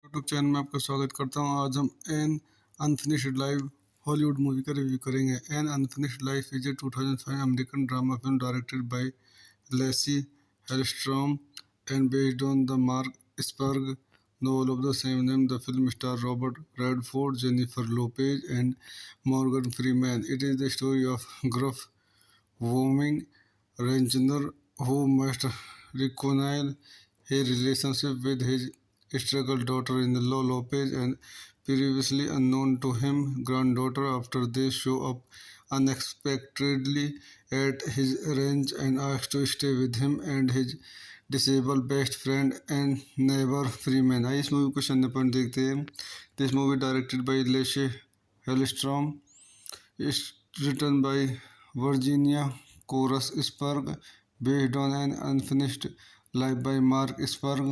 YouTube channel में आपका स्वागत करता हूं। आज हम an unfinished life Hollywood movie का रिव्यू करेंगे। An unfinished life is a 2005 American drama film directed by Lasse Hallstrom and based on the Mark Spurg novel of the same name. The film stars Robert Redford, Jennifer Lopez, and Morgan Freeman. It is the story of gruff, warming rancher who must reconcile his relationship with his struggle daughter-in-law Lopez and previously unknown to him granddaughter after they show up unexpectedly at his ranch and ask to stay with him and his disabled best friend and neighbor Freeman। आइए इस movie को question point देखते हैं। This movie directed by Lasse Hallstrom, is written by Virginia Korus Spragg, based on an unfinished life by Mark Spurg,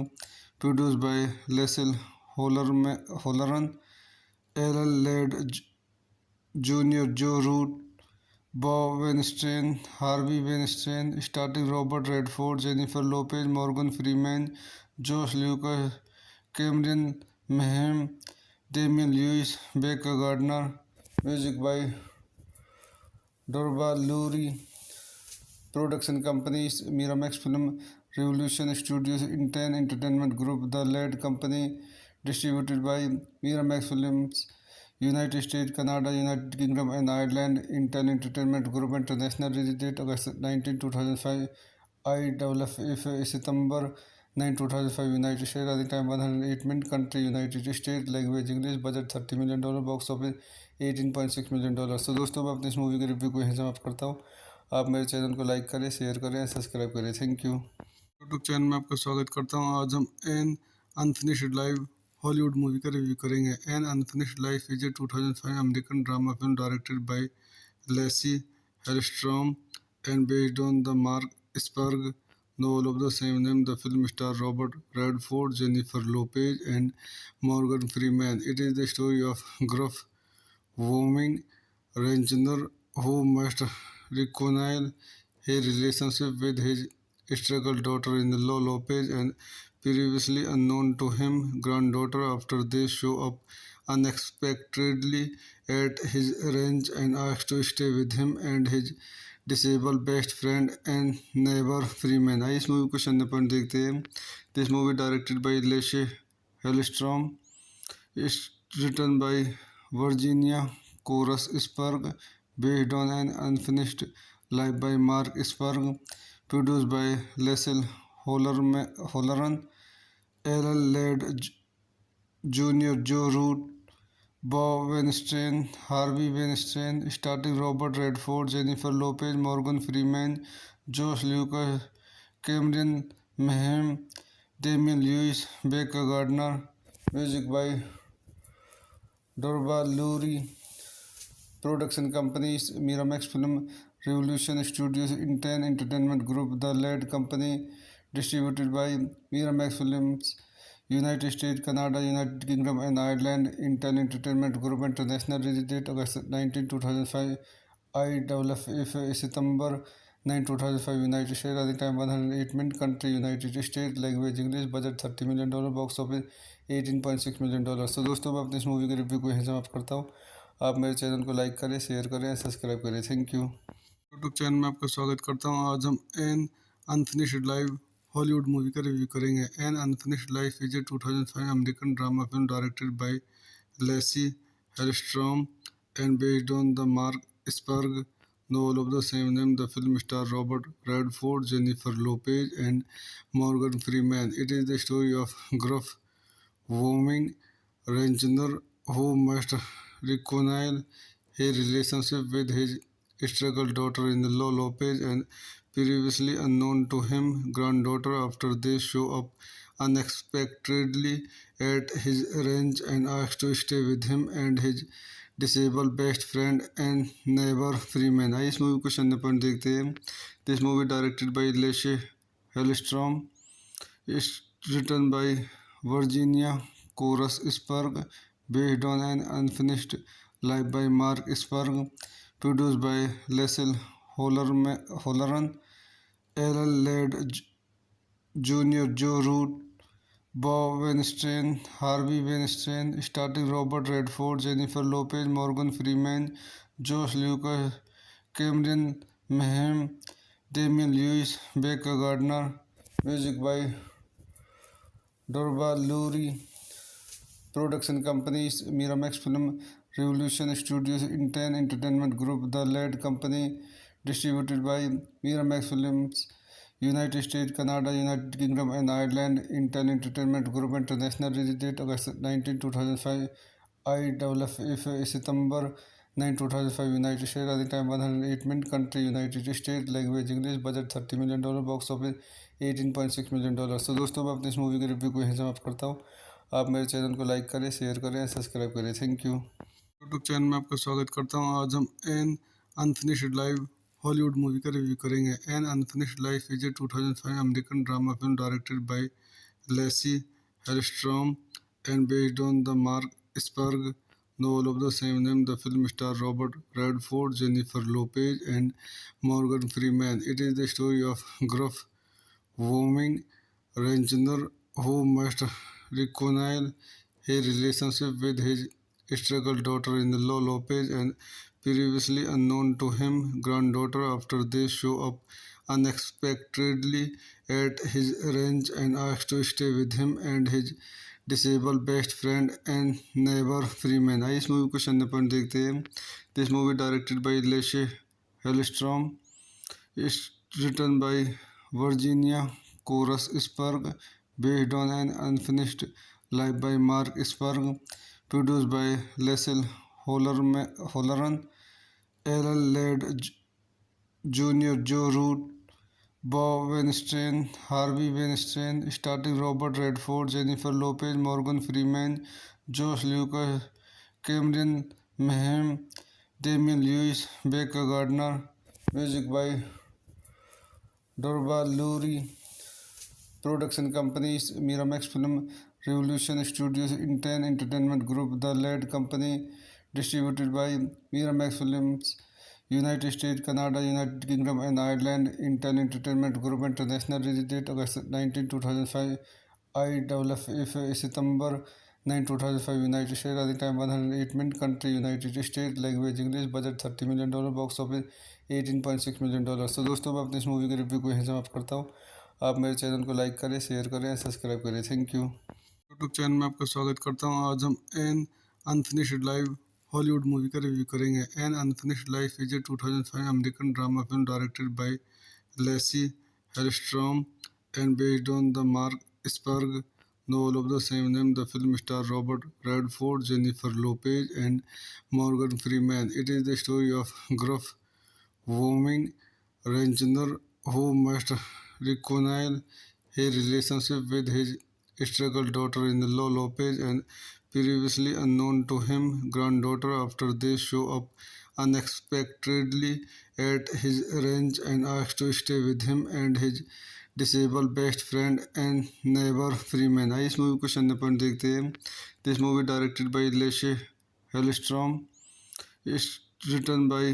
produced by Leslie Holleran, Ellen Ladd Jr., Joe Root, Bob Weinstein, Harvey Weinstein, starring Robert Redford, Jennifer Lopez, Morgan Freeman, Josh Lucas, Cameron Mayhem, Damian Lewis, Becca Gardner. Music by Dorba Lurie. Production companies Miramax Film, Revolution Studios, Inten Entertainment Group. The Ladd Company, distributed by Miramax Films, United States, Canada, United Kingdom and Ireland. Inten Entertainment Group International. Release date August 19, 2005. IWF September 9, 2005. United States. Running time 108 minutes. Country United States. Language English. Budget $30 million. Box office $18.6 million। तो दोस्तों मैं अपनी इस movie के review को यहीं समाप्त करता हूँ। आप मेरे चैनल को लाइक करें, शेयर करें, सब्सक्राइब करें। Thank you. यूट्यूब चैनल में आपका स्वागत करता हूं। आज हम an unfinished life Hollywood movie का रिव्यू करेंगे। An unfinished life is a 2005 American drama film directed by Lasse Hallstrom and based on the Mark Spurg novel of the same name. The film stars Robert Redford, Jennifer Lopez, and Morgan Freeman. It is the story of gruff, warming rancher who must reconcile his relationship with his struggle daughter-in-law Lopez and previously unknown to him granddaughter after they show up unexpectedly at his ranch and ask to stay with him and his disabled best friend and neighbor Freeman। आइए इस movie को question point देखते हैं। This movie directed by Lasse Hallstrom, is written by Virginia Korus Spragg, based on an unfinished life by Mark Spurg, produced by Leslie Holleran, Ellen Ladd Jr., Joe Root, Bob Weinstein, Harvey Weinstein, starring Robert Redford, Jennifer Lopez, Morgan Freeman, Josh Lucas, Cameron Mayhem, Damian Lewis, Becca Gardner. Music by Dorba Lurie. Production companies Miramax Film, Revolution Studios, Inten Entertainment Group. The Ladd Company, distributed by Miramax Films, United States, Canada, United Kingdom, and Ireland. Intel Entertainment Group International. Release date August 19, 2005. IFF September 9, 2005. United States. Running time 108 minutes. Country United States. Language English. Budget $30 million. Box office $18.6 million. तो दोस्तों मैं अपनी इस movie के review को यहीं समाप्त करता हूँ। आप मेरे चैनल को लाइक करें, शेयर करें, सब्सक्राइब करें। Thank you. यूट्यूब चैनल में आपका स्वागत करता हूँ। आज हम an unfinished life Hollywood movie का रिव्यू करेंगे। An unfinished life is a 2005 American drama film directed by Lasse Hallstrom and based on the Mark Spragg novel of the same name. The film stars Robert Redford, Jennifer Lopez, and Morgan Freeman. It is the story of gruff, warming rancher who must reconcile his relationship with his struggle daughter-in-law Lopez and previously unknown to him granddaughter after they show up unexpectedly at his ranch and ask to stay with him and his disabled best friend and neighbor Freeman। आइए इस movie को question point देखते हैं। This movie directed by Lasse Hallstrom, it's written by Virginia Korus Spragg, based on an unfinished life by Mark Spurg, produced by Leslie Holleran, Ellen Ladd Jr., Joe Root, Bob Weinstein, Harvey Weinstein, starring Robert Redford, Jennifer Lopez, Morgan Freeman, Josh Lucas, Cameron Mayhem, Damian Lewis, Becca Gardner. Music by Dorba Lurie. Production companies Miramax Film, Revolution Studios, Inten Entertainment Group, The Lead Company, distributed by Miramax Films, United States, Canada, United Kingdom, and Ireland. Intel Entertainment Group International. Release date August 19, 2005. IFF September 9, 2005. United States. Running time 108 minutes. Country United States. Language English. Budget $30 million. Box office $18.6 million। तो दोस्तों मैं अपनी इस movie के review को यहीं समाप्त करता हूँ। आप मेरे चैनल को लाइक करें, शेयर करें, सब्सक्राइब करें। Thank you. यूट्यूब चैनल में आपका स्वागत करता हूँ। आज हम an unfinished life Hollywood movie का रिव्यू करेंगे। An unfinished life is a 2005 American drama film directed by Lasse Hallstrom and based on the Mark Spragg novel of the same name. The film stars Robert Redford, Jennifer Lopez, and Morgan Freeman. It is the story of gruff, warming rancher who must reconcile his relationship with his struggle daughter-in-law Lopez and previously unknown to him granddaughter after they show up unexpectedly at his ranch and ask to stay with him and his disabled best friend and neighbor Freeman। आइए इस movie को question point देखते हैं। This movie directed by Lasse Hallstrom, it's written by Virginia Korus Spragg, based on an unfinished life by Mark Spurg, produced by Leslie Holleran, Ellen Ladd Jr., Joe Root, Bob Weinstein, Harvey Weinstein, starring Robert Redford, Jennifer Lopez, Morgan Freeman, Josh Lucas, Cameron Mayhem, Damian Lewis, Becca Gardner. Music by Dorba Lurie. Production companies Miramax Film, Revolution Studios, Inten Entertainment Group, The Lead Company, distributed by Miramax Films, United States, Canada, United Kingdom, and Ireland. Intel Entertainment Group International. Release date August 19, 2005. IFF September 9, 2005. United States. Running time 108 minutes. Country United States. Language English. Budget $30 million. Box office $18.6 million। तो दोस्तों मैं अपनी इस movie के review को यहीं समाप्त करता हूँ। आप मेरे चैनल को लाइक करें, शेयर करें, सब्सक्राइब करें। Thank you. यूट्यूब चैनल में आपका स्वागत करता हूँ। आज हम an unfinished life Hollywood movie का रिव्यू करेंगे। An unfinished life is a 2005 American drama film directed by Lasse Hallstrom and based on the Mark Spragg novel of the same name. The film stars Robert Redford, Jennifer Lopez, and Morgan Freeman. It is the story of gruff, warming rancher who must reconcile his relationship with his struggle daughter-in-law Lopez and previously unknown to him granddaughter after they show up unexpectedly at his ranch and ask to stay with him and his disabled best friend and neighbour Freeman. आइए इस movie को question point देखते हैं। This movie directed by Lasse Hallstrom, it's written by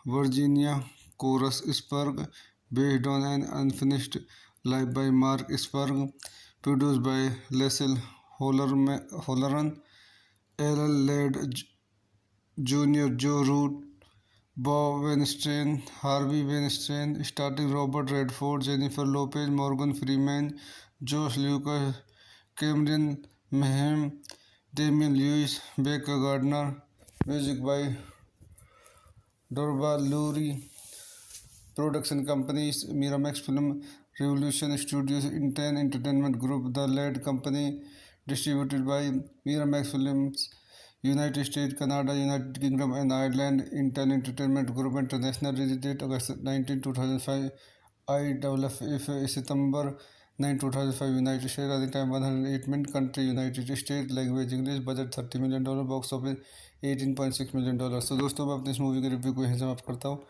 Virginia Korus Spragg, based on an unfinished life by Mark Spurg, produced by Leslie Holleran, Alan Ladd Jr., Joe Root, Bob Weinstein, Harvey Weinstein, starring Robert Redford, Jennifer Lopez, Morgan Freeman, Josh Lucas, Cameron Mayhem, Damian Lewis, Becca Gardner. Music by Dorba Lurie. Production companies Miramax Film, Revolution Studios, Inten Entertainment Group, The Ladd Company, distributed by Miramax Films, United States, Canada, United Kingdom and Ireland. Inten Entertainment Group International, release date August 19, 2005, IFF September 9, 2005, United States, running time 108 minutes, country United States, language English, budget $30 million, box office $18.6 million। तो दोस्तों मैं अपनी इस movie के review को यहीं समाप्त करता हूँ।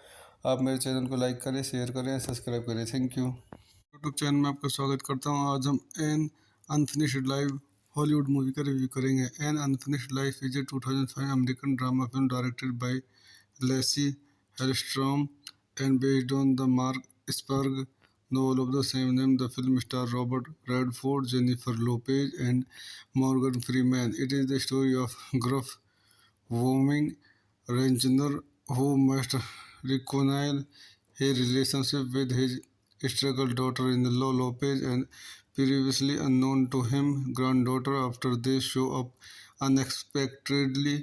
आप मेरे चैनल को लाइक करें, शेयर करें, सब्सक्राइब करें। Thank you. यूट्यूब चैनल में आपका स्वागत करता हूँ। आज हम an unfinished life Hollywood movie का रिव्यू करेंगे। An unfinished life is a 2005 American drama film directed by Lasse Hallstrom and based on the Mark Spragg novel of the same name. The film stars Robert Redford, Jennifer Lopez, and Morgan Freeman. It is the story of gruff, warming rancher who must reconcile his relationship with his struggled daughter-in-law Lopez and previously unknown to him granddaughter after they show up unexpectedly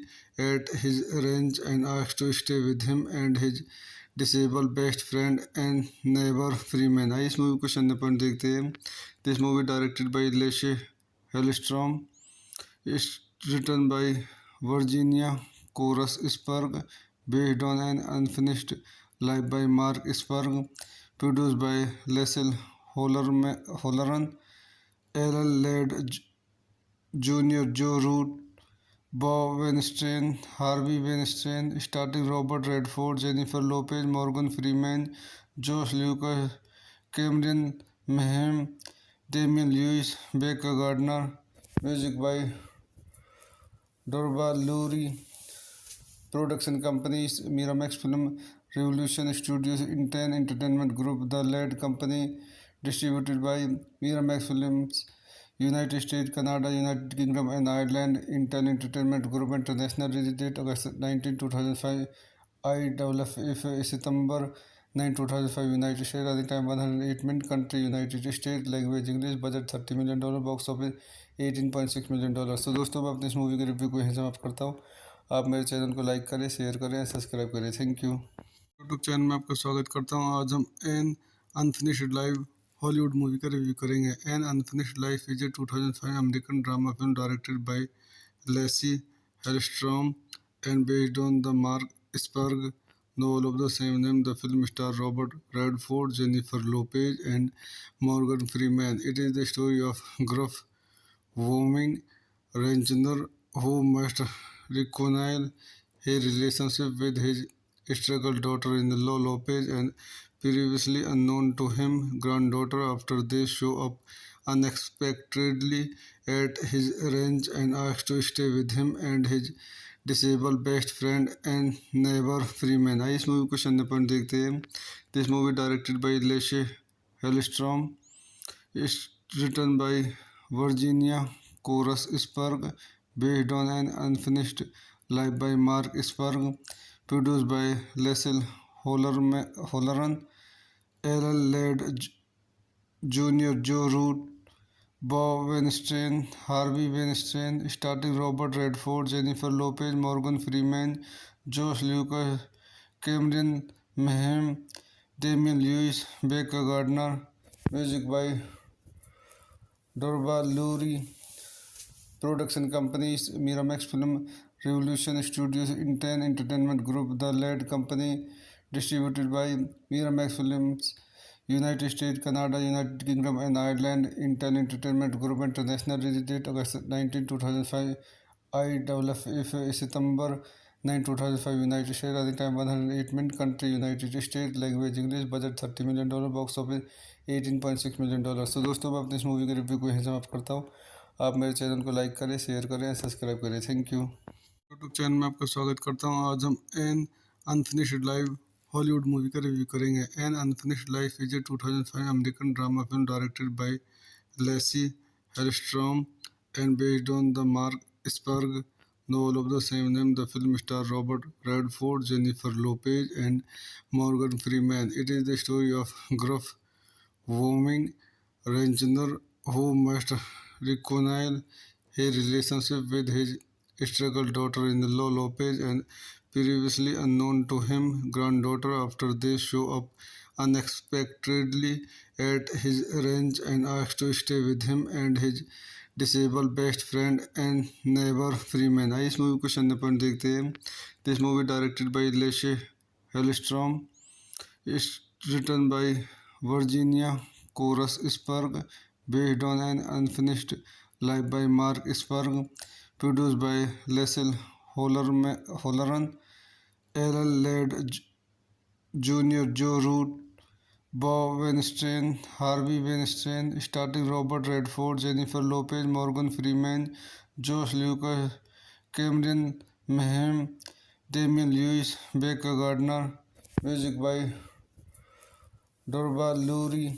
at his ranch and ask to stay with him and his disabled best friend and neighbor Freeman। आइए इस movie को question point देखते हैं। This movie directed by Lasse Hallstrom, it's written by Virginia Korus Spragg, based on an unfinished life by Mark Spurg, produced by Leslie Holleran, Alan Ladd Jr., Joe Root, Bob Weinstein, Harvey Weinstein, starring Robert Redford, Jennifer Lopez, Morgan Freeman, Josh Lucas, Cameron Mayhem, Damian Lewis, Becca Gardner. Music by Dorba Lurie. Production companies Miramax Film, Revolution Studios, Inten Entertainment Group, The Ladd Company, distributed by Miramax Films, United States, Canada, United Kingdom and Ireland. Inten Entertainment Group International, release date August 19, 2005, IFF September 9, 2005, United States, running time 108 minutes, country United States, language English, budget $30 million, box office $18.6 million। तो दोस्तों मैं अपनी इस movie के review को यहीं समाप्त करता हूँ। आप मेरे चैनल को लाइक करें, शेयर करें, सब्सक्राइब करें। Thank you. यूट्यूब चैनल में आपका स्वागत करता हूँ। आज हम an unfinished life Hollywood movie का रिव्यू करेंगे। An unfinished life is a 2005 American drama film directed by Lasse Hallstrom and based on the Mark Spragg novel of the same name. The film stars Robert Redford, Jennifer Lopez, and Morgan Freeman. It is the story of gruff, warming rancher who must reconcile his relationship with his struggled daughter-in-law Lopez and previously unknown to him granddaughter after they show up unexpectedly at his ranch and ask to stay with him and his disabled best friend and neighbor Freeman। आइए इस movie को question point देखते हैं। This movie directed by Lasse Hallstrom, it's written by Virginia Korus Spragg, based on an unfinished life by Mark Spurg, produced by Leslie Holleran, Alan Ladd Jr., Joe Root, Bob Weinstein, Harvey Weinstein, starring Robert Redford, Jennifer Lopez, Morgan Freeman, Josh Lucas, Cameron Mayhem, Damian Lewis, Becca Gardner. Music by Dorba Lurie. Production companies Miramax Film, Revolution Studios, Inten Entertainment Group, The Ladd Company, distributed by Miramax Films, United States, Canada, United Kingdom and Ireland. Inten Entertainment Group International, release date August 19, 2005, IFF September 9 2005 United States. Running time 108 minutes. Country United States. Language English. Budget $30 million. Box office $18.6 million. तो दोस्तों मैं अपनी इस movie के review को यहीं समाप्त करता हूँ। आप मेरे चैनल को लाइक करें, शेयर करें, सब्सक्राइब करें। Thank you. यूट्यूब चैनल में आपका स्वागत करता हूँ। आज हम an unfinished life Hollywood movie का रिव्यू करेंगे। An unfinished life is a 2005 American drama film directed by Lasse Hallstrom and based on the Mark Spurg novel of the same name. The film stars Robert Redford, Jennifer Lopez, and Morgan Freeman. It is the story of gruff, warming rancher who must reconcile his relationship with his struggled daughter-in-law Lopez and previously unknown to him granddaughter after they show up unexpectedly at his ranch and ask to stay with him and his disabled best friend and neighbor Freeman. आइए इस movie को question point देखते हैं। This movie directed by Lasse Hallstrom, is written by Virginia Korus Spragg, based on an unfinished life by Mark Spurg, produced by Leslie Holleran, Ellen Ladd Jr., Joe Root, Bob Weinstein, Harvey Weinstein, starring Robert Redford, Jennifer Lopez, Morgan Freeman, Josh Lucas, Cameron Mayhem, Damian Lewis, Becca Gardner. Music by Dorba Lurie.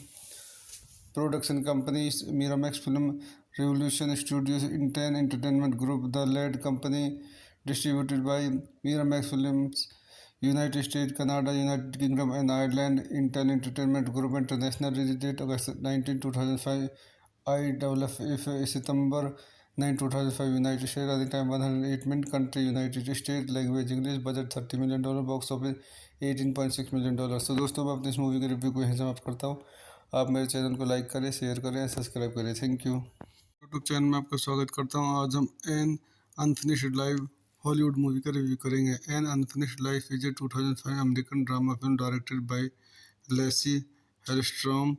Production companies Miramax Film, Revolution Studios, Inten Entertainment Group. The Ladd Company, distributed by Miramax Films, United States, Canada, United Kingdom and Ireland. Intel Entertainment Group International. Release date August 19, 2005. IFF September 9, 2005 United States. Running time 108 minutes. Country United States. Language English. Budget $30 million. Box office $18.6 million. तो दोस्तों मैं अपनी इस movie के review को यहीं समाप्त करता हूँ। आप मेरे चैनल को लाइक करें, शेयर करें, सब्सक्राइब करें। Thank you. यूट्यूब चैनल में आपका स्वागत करता हूँ। आज हम an unfinished life Hollywood movie का रिव्यू करेंगे। An unfinished life is a 2005 American drama film directed by Lasse Hallstrom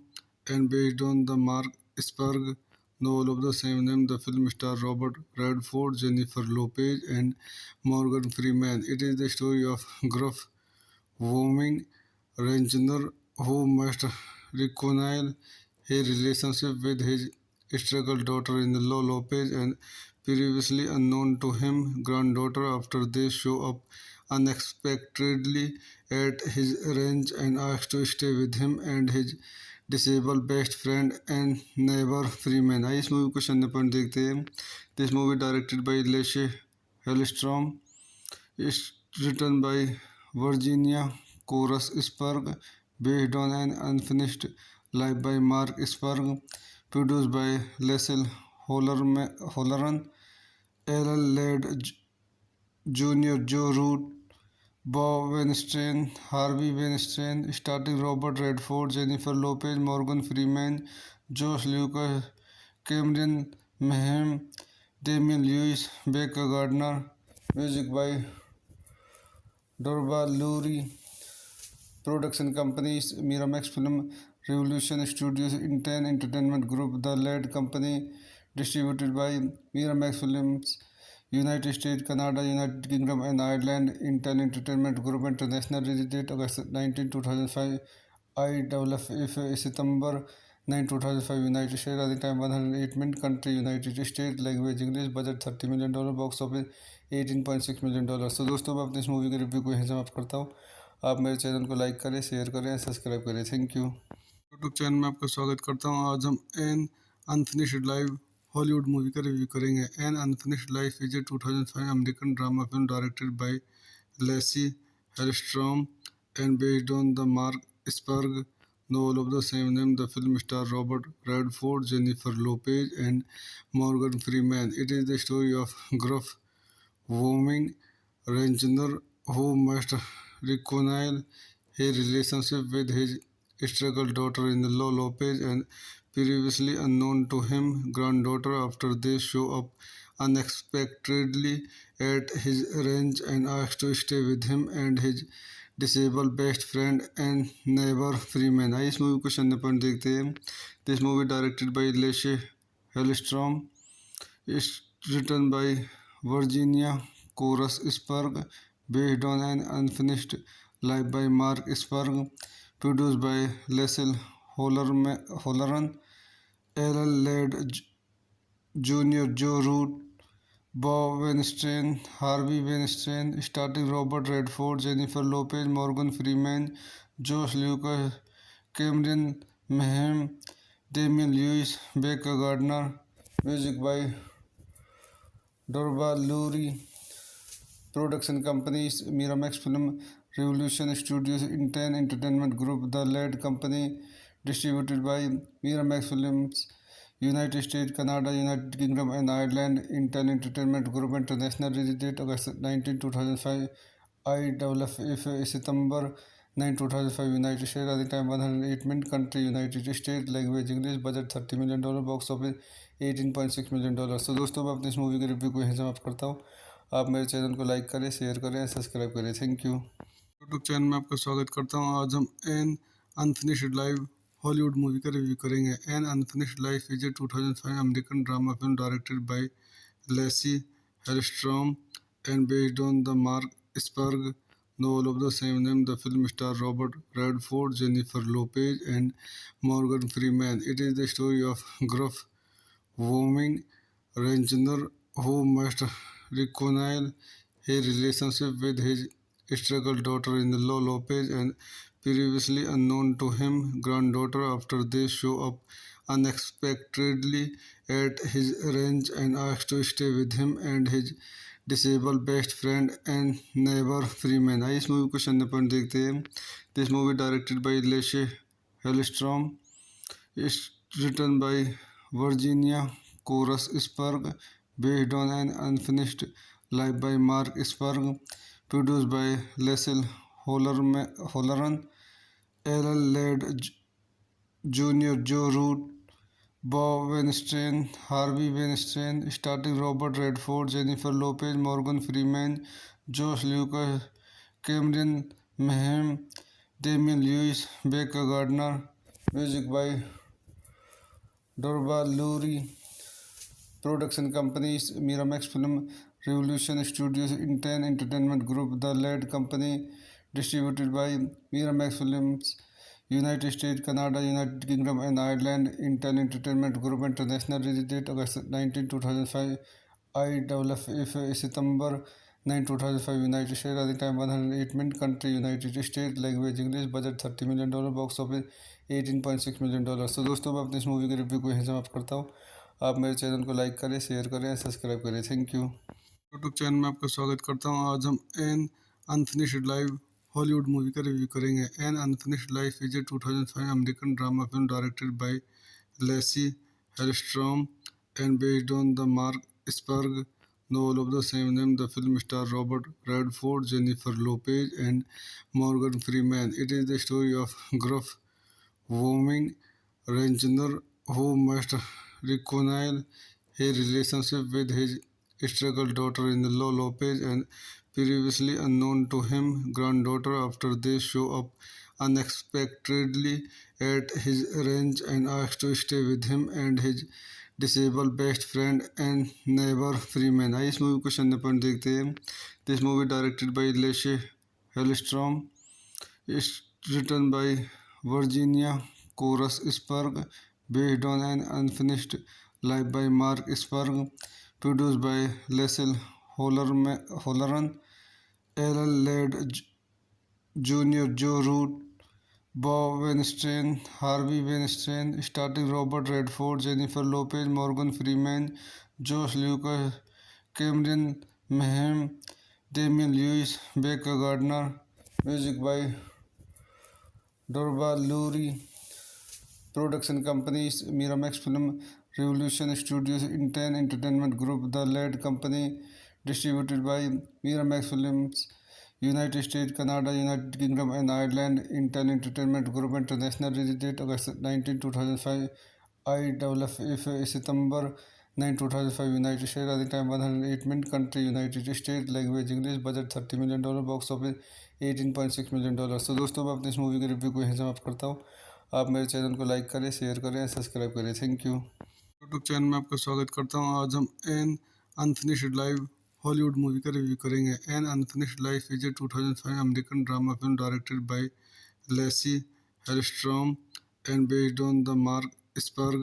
and based on the Mark Spurg novel of the same name. The film stars Robert Redford, Jennifer Lopez, and Morgan Freeman. It is the story of gruff, warming rancher who must reconcile his relationship with his struggled daughter-in-law Lopez and previously unknown to him granddaughter after they show up unexpectedly at his ranch and ask to stay with him and his disabled best friend and neighbor Freeman. आइए इस movie को question point देखते हैं। This movie directed by Lasse Hallstrom, is written by Virginia Korus Spragg, based on an unfinished life by Mark Spurg, produced by Leslie Holleran, Ellen Ladd Jr., Joe Root, Bob Weinstein, Harvey Weinstein, starring Robert Redford, Jennifer Lopez, Morgan Freeman, Josh Lucas, Cameron Mayhem, Damian Lewis, Becca Gardner. Music by Dorba Lurie. Production companies Miramax Film, Revolution Studios, Inten Entertainment Group. The Ladd Company, distributed by Miramax Films, United States, Canada, United Kingdom and Ireland. Intel Entertainment Group International. Release date August 19, 2005. IFF September 9, 2005 United States. Running time 108 minutes. Country United States. Language English. Budget $30 million. Box office $18.6 million. तो दोस्तों मैं अपनी इस movie के review को यहीं समाप्त करता हूँ। आप मेरे चैनल को लाइक करें, शेयर करें, सब्सक्राइब करें। Thank you. यूट्यूब चैनल में आपका स्वागत करता हूँ। आज हम an unfinished life Hollywood movie का रिव्यू करेंगे। An unfinished life is a 2005 American drama film directed by Lasse Hallstrom and based on the Mark Spurg novel of the same name. The film stars Robert Redford, Jennifer Lopez, and Morgan Freeman. It is the story of gruff, warming rancher who must reconcile his relationship with his struggled daughter-in-law Lopez and previously unknown to him granddaughter after they show up unexpectedly at his ranch and ask to stay with him and his disabled best friend and neighbor Freeman. आइए इस movie को question point देखते हैं। This movie directed by Lasse Hallstrom, is written by Virginia Korus Spragg, based on an unfinished life by Mark Spurg, produced by Leslie Holleran, Alan Ladd Jr., Joe Root, Bob Weinstein, Harvey Weinstein, starring Robert Redford, Jennifer Lopez, Morgan Freeman, Josh Lucas, Cameron Mayhem, Damian Lewis, Becca Gardner. Music by Dorba Lurie. Production companies Miramax Film, Revolution Studios, Inten Entertainment Group, The Led Company, distributed by Miramax Films, United States, Canada, United Kingdom and Ireland, Intel Entertainment Group International, release date August 19, 2005, IFF September 9, 2005, United States, running time 108 minutes, country United States, language English, budget $30 million, box office $18.6 million। तो दोस्तों मैं अपनी इस movie के review को यहीं समाप्त करता हूँ। आप मेरे चैनल को लाइक करें, शेयर करें, सब्सक्राइब करें। Thank you. यूट्यूब चैनल में आपका स्वागत करता हूँ। आज हम N unfinished life Hollywood movie का रिव्यू करेंगे। An unfinished life is a 2005 American drama film directed by Lasse Hallstrom and based on the Mark Spurg novel of the same name. The film stars Robert Redford, Jennifer Lopez, and Morgan Freeman. It is the story of gruff, warming rancher who must reconcile his relationship with his struggle daughter-in-law Lopez and previously unknown to him granddaughter after they show up unexpectedly at his ranch and ask to stay with him and his disabled best friend and neighbor Freeman। आइए इस movie को सुनने पर देखते हैं। This movie directed by Lasse Hallstrom, it's written by Virginia Koras Spurg, based on an unfinished life by Mark Spurg, produced by Leslie Holleran, Alan Ladd Jr., Joe Root, Bob Weinstein, Harvey Weinstein, starring Robert Redford, Jennifer Lopez, Morgan Freeman, Josh Lucas, Cameron Mayhem, Damian Lewis, Becca Gardner. Music by Dorba Lurie. Production companies Miramax Film, Revolution Studios, Inten Entertainment Group, The Led Company, distributed by Miramax Films, United States, Canada, United Kingdom and Ireland, Intel Entertainment Group International, release date August 19, 2005, IFF September 9, 2005, United States, running time 108 minutes, country United States, language English, budget $30 million, box office $18.6 million। तो दोस्तों मैं अपनी इस movie के review को यहीं समाप्त करता हूँ। आप मेरे चैनल को लाइक करें, शेयर करें, सब्सक्राइब करें। Thank you. यूट्यूब चैनल में आपका स्वागत करता हूँ। आज हम N unfinished life Hollywood movie का रिव्यू करेंगे। An unfinished life is a 2005 American drama film directed by Lasse Hallstrom and based on the Mark Spurg novel of the same name. The film stars Robert Redford, Jennifer Lopez, and Morgan Freeman. It is the story of gruff, warming rancher who must reconcile his relationship with his struggle daughter-in-law Lopez and previously unknown to him granddaughter after they show up unexpectedly at his ranch and ask to stay with him and his disabled best friend and neighbor Freeman। आइए इस movie को सुनने पर देखते हैं। This movie directed by Lasse Hallstrom, it's written by Virginia Koras Spurg, based on an unfinished life by Mark Spurg, produced by Leslie Holleran, Alan Ladd Jr., Joe Root, Bob Weinstein, Harvey Weinstein, starring Robert Redford, Jennifer Lopez, Morgan Freeman, Josh Lucas, Cameron Mayhem, Damian Lewis, Becca Gardner. Music by Dorba Lurie. Production companies Miramax Film, Revolution Studios, Inten Entertainment Group, The Led Company, distributed by Miramax Films, United States, Canada, United Kingdom and Ireland, Intel Entertainment Group International, release date August 19, 2005, IFF September 9, 2005, United States, running time 108 minutes, country United States, language English, budget $30 million, box office $18.6 million। तो दोस्तों मैं अपनी इस movie के review को यहीं समाप्त करता हूँ। आप मेरे चैनल को लाइक करें, शेयर करें, सब्सक्राइब करें। Thank you. यूट्यूब चैनल में आपका स्वागत करता हूँ। आज हम N unfinished life Hollywood movie का रिव्यू करेंगे। An unfinished life is a 2005 American drama film directed by Lasse Hallstrom and based on the Mark Spurg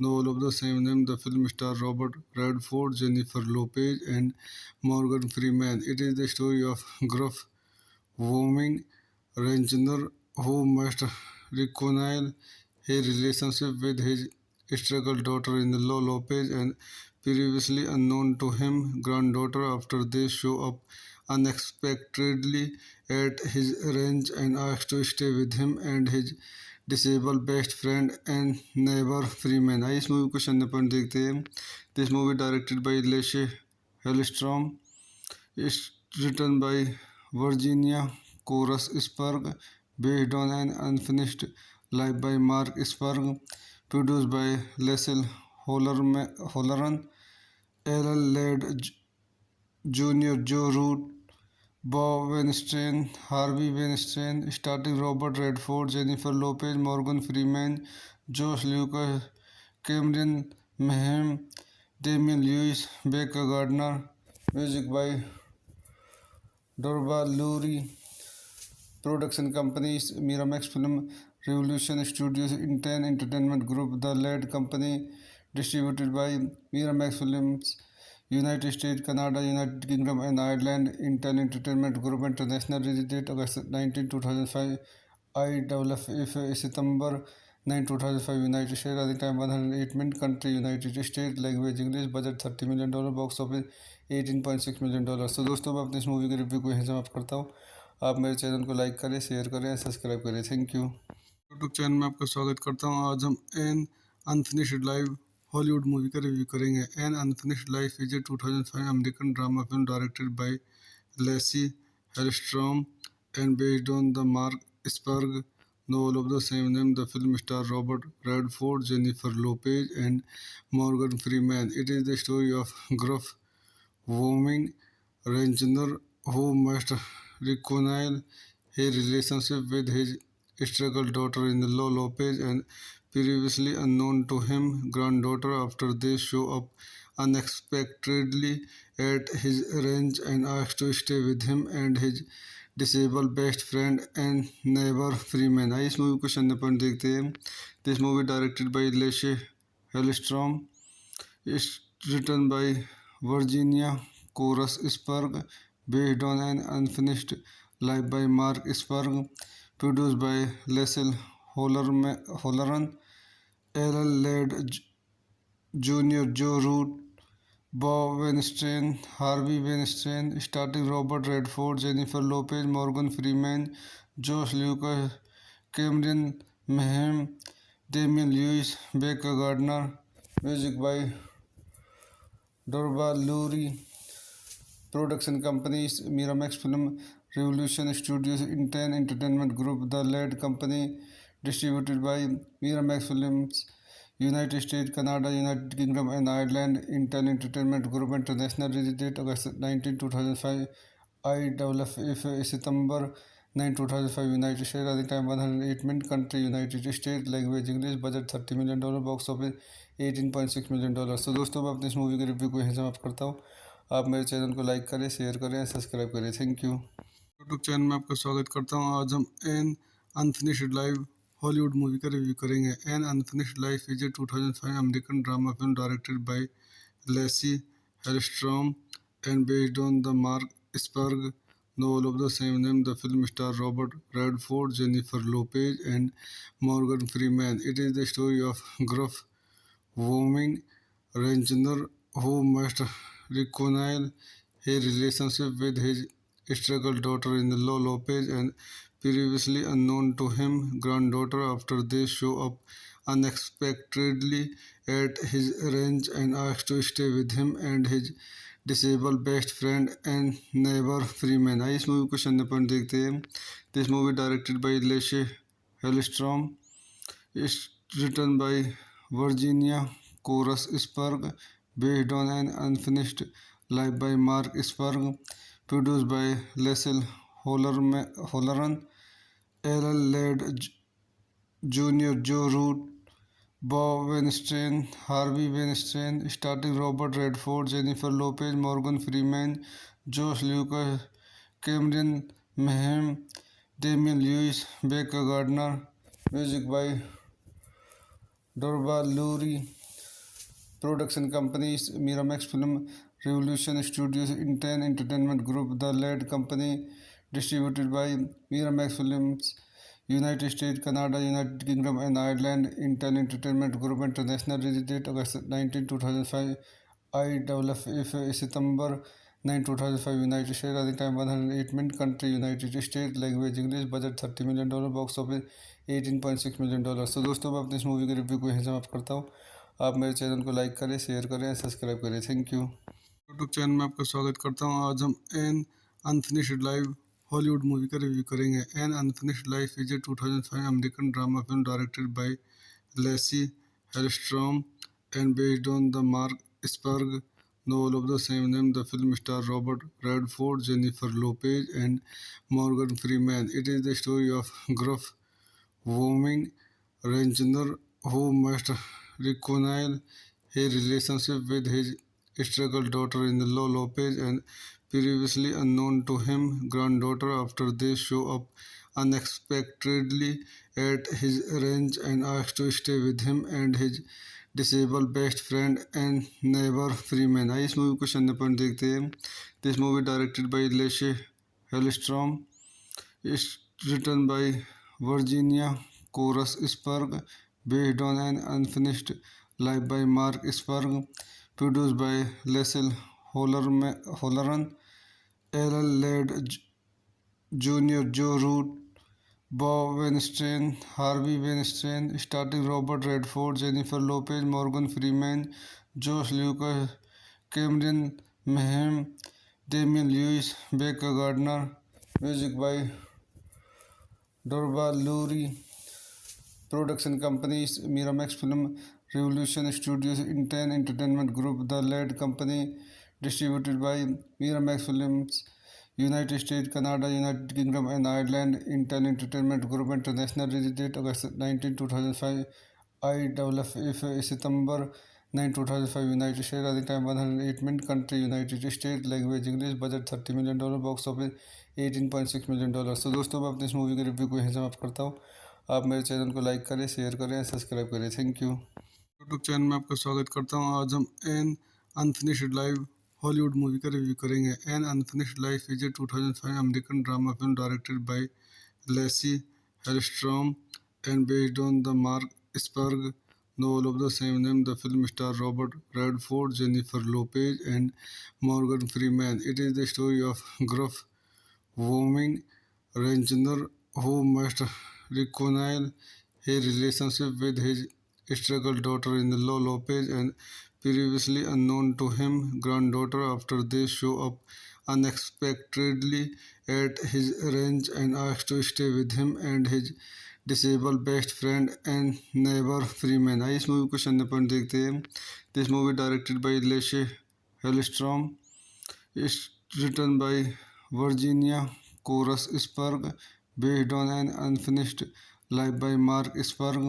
novel of the same name. The film stars Robert Redford, Jennifer Lopez, and Morgan Freeman. It is the story of gruff, warming rancher who must reconcile his relationship with his struggle daughter-in-law Lopez and previously unknown to him granddaughter after they show up unexpectedly at his ranch and ask to stay with him and his disabled best friend and neighbor Freeman। आइए इस movie को शून्य point देखते हैं। This movie directed by Lasse Hallstrom, it's written by Virginia Korus Spragg, based on an unfinished life by Mark Spurg, produced by Leslie Holleran, Alan Ladd Jr., Joe Root, Bob Weinstein, Harvey Weinstein, starring Robert Redford, Jennifer Lopez, Morgan Freeman, Josh Lucas, Cameron Mayhem, Damian Lewis, Becca Gardner. Music by Dorba Lurie. Production companies Miramax Film, Revolution Studios, Inten Entertainment Group, The Ladd Company, distributed by Miramax Films, United States, Canada, United Kingdom and Ireland. Intel Entertainment Group International, release date August 19, 2005, IWF September 9, 2005, United States, running time 108 minutes, country United States, language English, budget $30 million, box office $18.6 million। तो दोस्तों मैं अपनी इस movie के review को यहीं समाप्त करता हूँ। आप मेरे चैनल को लाइक करें, शेयर करें, सब्सक्राइब करें। Thank you. यूट्यूब चैनल में आपका स्वागत करता हूँ। आज हम an unfinished life Hollywood movie का रिव्यू करेंगे। An unfinished life is a 2005 American drama film directed by Lasse Hallstrom and based on the Mark Spurg novel of the same name. The film stars Robert Redford, Jennifer Lopez, and Morgan Freeman. It is the story of gruff, warming rancher who must reconcile his relationship with his struggle daughter-in-law Lopez and previously unknown to him granddaughter after they show up unexpectedly at his ranch and ask to stay with him and his disabled best friend and neighbor Freeman। आइए इस movie को शून्य point देखते हैं। This movie directed by Lasse Hallstrom, it's written by Virginia Korus Spragg, based on an unfinished life by Mark Spurg, produced by Leslie Holleran, Alan Ladd Jr., Joe Root, Bob Weinstein, Harvey Weinstein, starring Robert Redford, Jennifer Lopez, Morgan Freeman, Josh Lucas, Cameron Mayhem, Damian Lewis, Becca Gardner. Music by Dorba Lurie. Production companies Miramax Film, Revolution Studios, Inten Entertainment Group, The Ladd Company, distributed by Miramax Films, United States, Canada, United Kingdom and Ireland. Intel Entertainment Group International, release date August 19, 2005, IWF September 9, 2005, United States, running time 108 minutes, country United States, language English, budget $30 million, box office $18.6 million। तो दोस्तों मैं अपनी इस movie के review को यहीं समाप्त करता हूँ। आप मेरे चैनल को लाइक करें, शेयर करें, सब्सक्राइब करें। Thank you. यूट्यूब चैनल में आपका स्वागत करता हूँ। आज हम an unfinished life Hollywood movie का रिव्यू करेंगे। An unfinished life is a 2005 American drama film directed by Lasse Hallstrom and based on the Mark Spurg novel of the same name. The film stars Robert Redford, Jennifer Lopez, and Morgan Freeman. It is the story of gruff, warming rancher who must reconcile his relationship with his struggle daughter-in-law Lopez and previously unknown to him granddaughter after they show up unexpectedly at his ranch and ask to stay with him and his disabled best friend and neighbor Freeman। आइए इस movie को शून्य point देखते हैं। This movie directed by Lasse Hallstrom, it's written by Virginia Korus Spragg, based on an unfinished life by Mark Spurg, produced by Leslie Holleran, Alan Ladd Jr., Joe Root, Bob Weinstein, Harvey Weinstein, starring Robert Redford, Jennifer Lopez, Morgan Freeman, Josh Lucas, Cameron Mayhem, Damian Lewis, Becca Gardner. Music by Dorba Lurie. Production companies Miramax Film, Revolution Studios, Inten Entertainment Group, The Lead Company, distributed by Miramax Films, United States, Canada, United Kingdom and Ireland, Intel Entertainment Group International, release date August 19, 2005, IFF September 9, 2005, United States, running time 108 minutes, country United States, language English, budget $30 million, box office $18.6 million। तो दोस्तों मैं अपनी इस movie के review को यहीं समाप्त करता हूँ। आप मेरे चैनल को लाइक करें, शेयर करें, सब्सक्राइब करें। Thank you. यूट्यूब चैनल में आपका स्वागत करता हूँ। आज हम an unfinished life Hollywood movie का रिव्यू करेंगे। An unfinished life is a 2005 American drama film directed by Lasse Hallstrom and based on the Mark Spurg novel of the same name. The film stars Robert Redford, Jennifer Lopez, and Morgan Freeman. It is the story of gruff, warming rancher who must reconcile his relationship with his struggle daughter-in-law Lopez and previously unknown to him granddaughter after they show up unexpectedly at his ranch and ask to stay with him and his disabled best friend and neighbor Freeman। आइए इस movie को शून्य point देखते हैं। This movie directed by Lasse Hallstrom, it's written by Virginia Koras Spurg, based on an unfinished life by Mark Spurg, produced by Leslie Holleran, Ellen Ladd Jr., Joe Root, Bob Weinstein, Harvey Weinstein, starring Robert Redford, Jennifer Lopez, Morgan Freeman, Josh Lucas, Cameron Mayhem, Damian Lewis, Becca Gardner. Music by Dorba Lurie. Production companies Miramax Film, Revolution Studios, Inten Entertainment Group, The Lead Company, distributed by Miramax Films, United States, Canada, United Kingdom and Ireland, Intel Entertainment Group International, release date August 19, 2005, IFF September 9, 2005, United States, running time 108 minutes, country United States, language English, budget $30 million, box office $18.6 million। तो दोस्तों मैं अपनी इस movie के review को यहीं समाप्त करता हूँ। आप मेरे चैनल को लाइक करें, शेयर करें, सब्सक्राइब करें। Thank you. यूट्यूब चैनल में आपका स्वागत करता हूँ। आज हम an unfinished life Hollywood movie का रिव्यू करेंगे। An unfinished life is a 2005 American drama film directed by Lasse Hallstrom and based on the Mark Spurg novel of the same name. The film stars Robert Redford, Jennifer Lopez, and Morgan Freeman. It is the story of gruff, warming rancher who must reconcile his relationship with his struggle daughter-in-law Lopez and previously unknown to him granddaughter after they show up unexpectedly at his ranch and ask to stay with him and his disabled best friend and neighbor Freeman। आइए इस movie को शून्य point देखते हैं। This movie directed by Lasse Hallstrom, it's written by Virginia Koras Spurg, based on an unfinished life by Mark Spurg,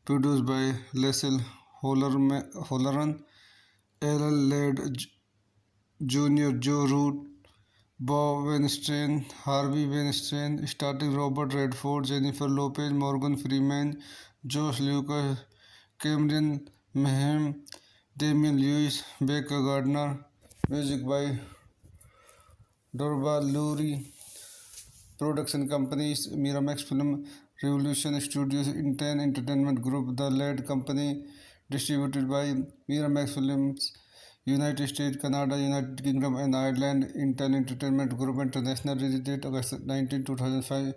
produced by Leslie Holleran, Ellen Ladd Jr., Joe Root, Bob Weinstein, Harvey Weinstein, starring Robert Redford, Jennifer Lopez, Morgan Freeman, Josh Lucas, Cameron Mayhem, Damian Lewis, Becca Gardner. Music by Dorba Lurie. Production companies Miramax Film, Revolution Studios, Inten Entertainment Group, The Lead Company, distributed by Miramax Films, United States, Canada, United Kingdom and Ireland, Intel Entertainment Group International, release date August 19, 2005,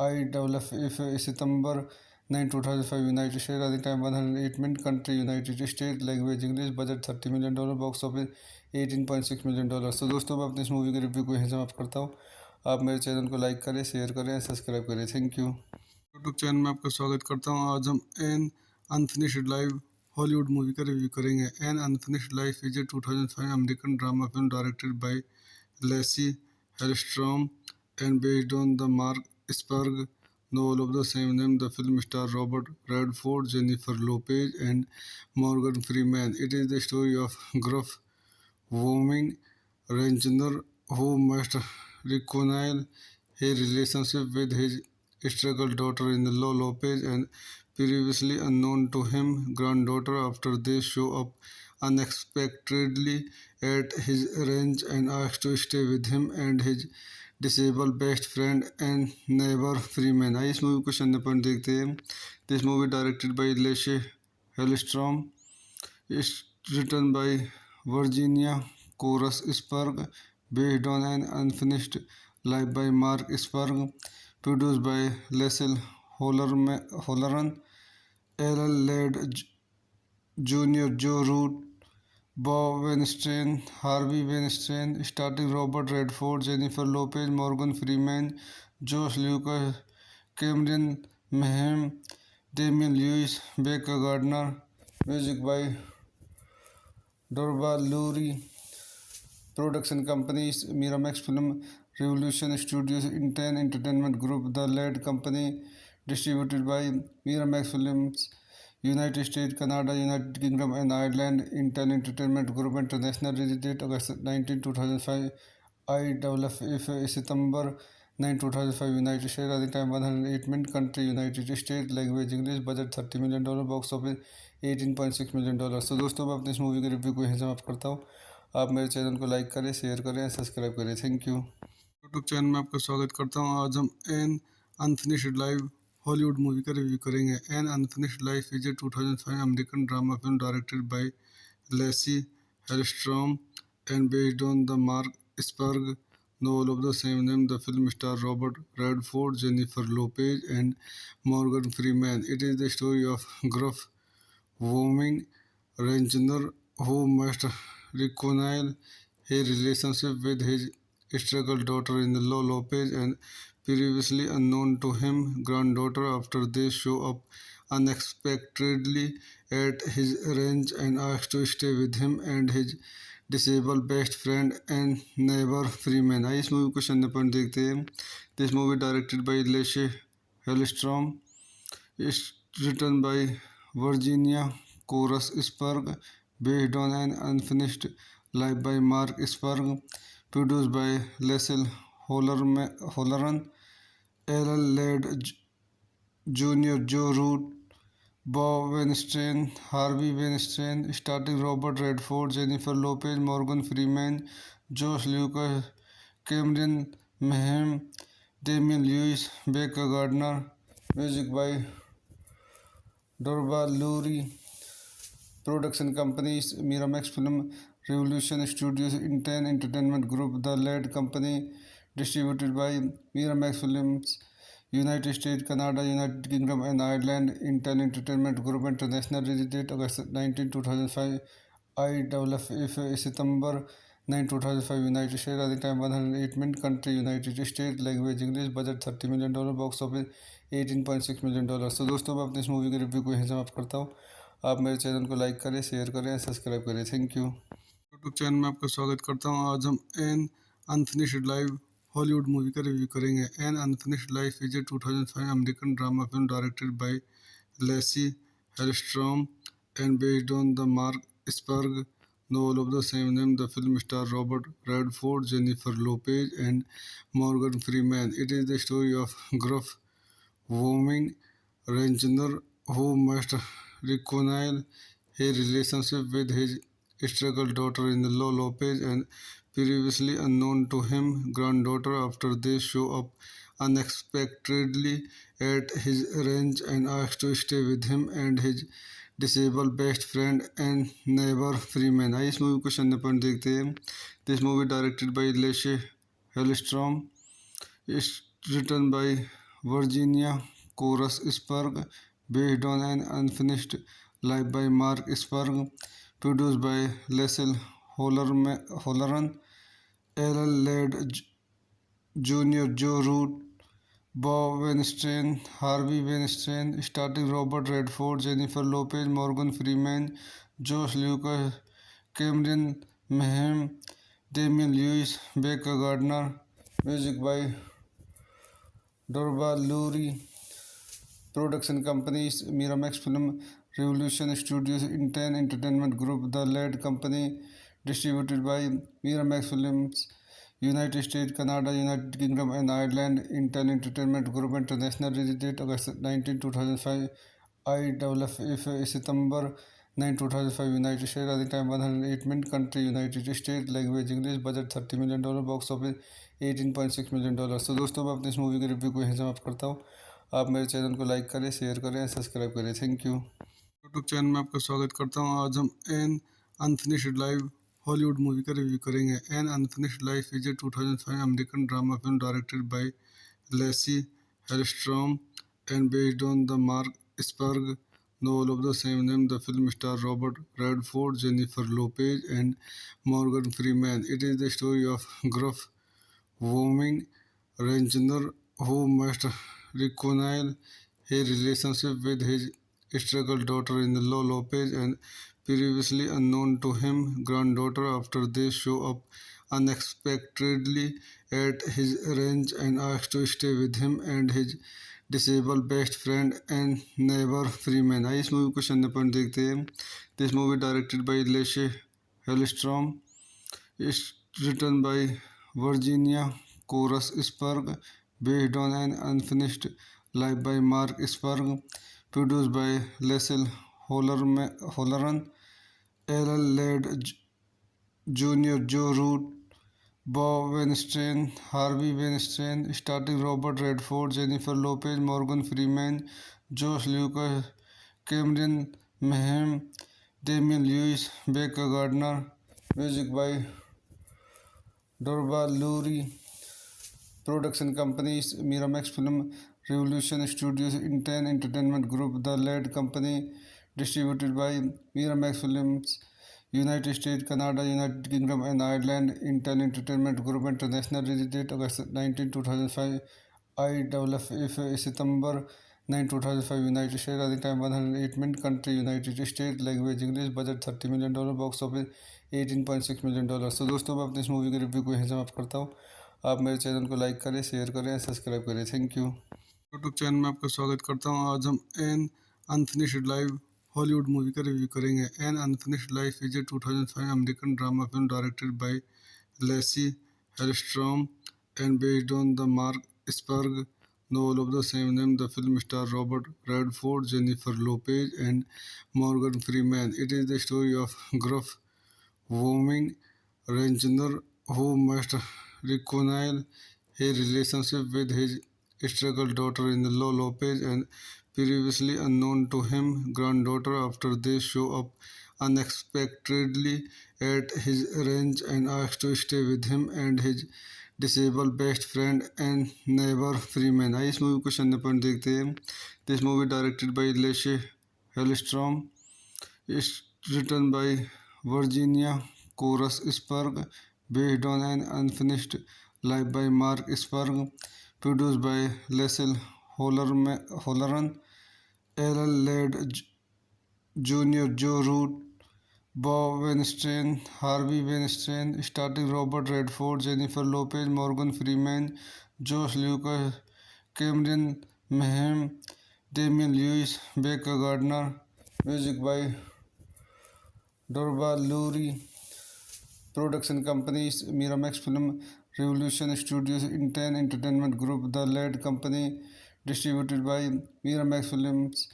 IFF September 9, 2005, United States, running time 108 minutes, country United States, language English, budget $30 million, box office $18.6 million। तो दोस्तों मैं अपनी इस movie के review को यहीं समाप्त करता हूँ। आप मेरे चैनल को लाइक करें, शेयर करें, सब्सक्राइब करें। Thank you. यूट्यूब चैनल में आपका स्वागत करता हूँ। आज हम an unfinished life Hollywood movie का रिव्यू करेंगे। An unfinished life is a 2005 American drama film directed by Lasse Hallstrom and based on the Mark Spurg novel of the same name. The film stars Robert Redford, Jennifer Lopez, and Morgan Freeman. It is the story of gruff, warming rancher who must reconcile his relationship with his struggle daughter-in-law Lopez and previously unknown to him granddaughter after they show up unexpectedly at his ranch and ask to stay with him and his disabled best friend and neighbor Freeman। आइए इस movie को सन्ने point देखते हैं। This movie directed by Lasse Hallstrom, it's written by Virginia Koras Spurg, based on an unfinished life by Mark Spurg, produced by Leslie Holleran, Ellen Ladd Jr., Joe Root, Bob Weinstein, Harvey Weinstein, starring Robert Redford, Jennifer Lopez, Morgan Freeman, Josh Lucas, Cameron Mayhem, Damian Lewis, Becca Gardner. Music by Dorba Lurie. Production companies Miramax Film, Revolution Studios, Inten Entertainment Group, The Ladd Company, distributed by Miramax Films, United States, Canada, United Kingdom and Ireland, Intel Entertainment Group International, release date August 19, 2005, IFF September 9, 2005, United States, running time 108 minutes, country United States, language English, budget $30 million, box office $18.6 million। तो दोस्तों मैं अपने इस movie के review को यहीं समाप्त करता हूँ। आप मेरे चैनल को लाइक करें, शेयर करें, सब्सक्राइब करें। Thank you. यूट्यूब चैनल में आपका स्वागत करता हूँ। आज हम an unfinished life Hollywood movie का रिव्यू करेंगे। An unfinished life is a 2005 American drama film directed by Lasse Hallstrom and based on the Mark Spragg novel of the same name. The film stars Robert Redford, Jennifer Lopez, and Morgan Freeman. It is the story of gruff, warming rancher who must reconcile his relationship with his struggle daughter-in-law Lopez and previously unknown to him granddaughter after they show up unexpectedly at his ranch and ask to stay with him and his disabled best friend and neighbor Freeman। आइए इस movie को सन्ने point देखते हैं। This movie directed by Lasse Hallstrom, it's written by Virginia Koras Spurg, based on an unfinished life by Mark Spurg, produced by Leslie Holleran, Ellen Ladd Jr., Joe Root, Bob Weinstein, Harvey Weinstein, starring Robert Redford, Jennifer Lopez, Morgan Freeman, Josh Lucas, Cameron Mayhem, Damian Lewis, Becca Gardner. Music by Dorba Lurie. Production companies Miramax Film, Revolution Studios, Inten Entertainment Group, The Ladd Company, distributed by Miramax Films, United States, Canada, United Kingdom and Ireland, Intel Entertainment Group International, release date August 19, 2005, IFF September 9, 2005, United States, running time 108 minutes, country United States, language English, budget $30 million, box office $18.6 million। तो दोस्तों मैं अपने इस movie के review को यहीं समाप्त करता हूँ। आप मेरे चैनल को लाइक करें, शेयर करें, सब्सक्राइब करें। Thank you. यूट्यूब चैनल में आपका स्वागत करता हूँ। आज हम an unfinished life Hollywood movie का रिव्यू करेंगे। An unfinished life is a 2005 American drama film directed by Lasse Hallstrom and based on the Mark Spragg novel of the same name. The film stars Robert Redford, Jennifer Lopez, and Morgan Freeman. It is the story of gruff, warming rancher who must reconcile his relationship with his struggle daughter-in-law Lopez and previously unknown to him granddaughter after they show up unexpectedly at his ranch and ask to stay with him and his disabled best friend and neighbor Freeman। आइए इस movie को सन्ने point देखते हैं। This movie directed by Lasse Hallstrom, it's written by Virginia Koras Spurg, based on an unfinished life by Mark Spurg, produced by Leslie Holleran, Ellen Ladd Jr., Joe Root, Bob Weinstein, Harvey Weinstein, starring Robert Redford, Jennifer Lopez, Morgan Freeman, Josh Lucas, Cameron Mayhem, Damian Lewis, Becca Gardner. Music by Dorba Lurie. Production companies Miramax Film, Revolution Studios, Inten Entertainment Group, The Lead Company, distributed by Miramax Films, United States, Canada, United Kingdom and Ireland, Intel Entertainment Group International, release date August 19, 2005, IFF September 9, 2005, United States, running time 108 minutes, country United States, language English, budget $30 million, box office $18.6 million। तो दोस्तों मैं अपनी इस movie के review को यहीं समाप्त करता हूँ। आप मेरे चैनल को लाइक करें, शेयर करें, सब्सक्राइब करें। Thank you. यूट्यूब चैनल में आपका स्वागत करता हूँ। आज हम an unfinished life Hollywood movie का रिव्यू करेंगे। An unfinished life is a 2005 American drama film directed by Lasse Hallstrom and based on the Mark Spurg novel of the same name. The film stars Robert Redford, Jennifer Lopez, and Morgan Freeman. It is the story of gruff, warming rancher who must reconcile his relationship with his struggle daughter-in-law Lopez and previously unknown to him granddaughter after they show up unexpectedly at his ranch and ask to stay with him and his disabled best friend and neighbor Freeman। आइए इस movie को शून्य point देखते हैं। This movie directed by Lasse Hallstrom, it's written by Virginia Korus Spragg, based on an unfinished life by Mark Spurg, produced by Leslie Holleran, Ellen Ladd Jr., Joe Root, Bob Weinstein, Harvey Weinstein, starring Robert Redford, Jennifer Lopez, Morgan Freeman, Josh Lucas, Cameron Mayhem, Damian Lewis, Becca Gardner, music by Dorba Lurie। Production companies Miramax Film, Revolution Studios, Inten Entertainment Group, The Lead Company, distributed by Miramax Films, United States, Canada, United Kingdom and Ireland, Intel Entertainment Group International, release date August 19, 2005, IFF September 9, 2005, United States, running time 108 minutes, country United States, language English, budget $30 million, box office $18.6 million। तो दोस्तों मैं अपनी इस movie के review को यहीं समाप्त करता हूँ। आप मेरे चैनल को लाइक करें, शेयर करें, सब्सक्राइब करें। Thank you. यूट्यूब चैनल में आपका स्वागत करता हूँ। आज हम an unfinished life Hollywood movie का रिव्यू करेंगे। An unfinished life is a 2005 American drama film directed by Lasse Hallstrom and based on the Mark Spurg novel of the same name. The film stars Robert Redford, Jennifer Lopez, and Morgan Freeman. It is the story of gruff, warming rancher who must reconcile his relationship with his struggle daughter-in-law Lopez and previously unknown to him granddaughter after they show up unexpectedly at his ranch and ask to stay with him and his disabled best friend and neighbor Freeman। आइए इस movie को शून्य point देखते हैं। This movie directed by Lasse Hallstrom, it's written by Virginia Korus Spragg, based on an unfinished life by Mark Spurg, produced by Leslie Holleran, Ellen Ladd Jr., Joe Root, Bob Weinstein, Harvey Weinstein, starring Robert Redford, Jennifer Lopez, Morgan Freeman, Josh Lucas, Cameron Mayhem, Damian Lewis, Becca Gardner, music by Dorba Lurie। Production companies Miramax Film, Revolution Studios, Inten Entertainment Group, The Lead Company, distributed by Miramax Films,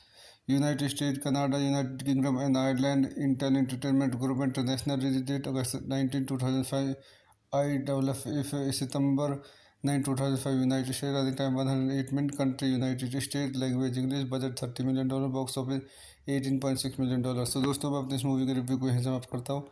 United States, Canada, United Kingdom and Ireland, Intel Entertainment Group International, release date August 19, 2005, IFF September 9, 2005, United States, running time 108 minutes, country United States, language English, budget $30 million, box office $18.6 million। तो दोस्तों मैं अपनी इस movie के review को यहीं समाप्त करता हूँ।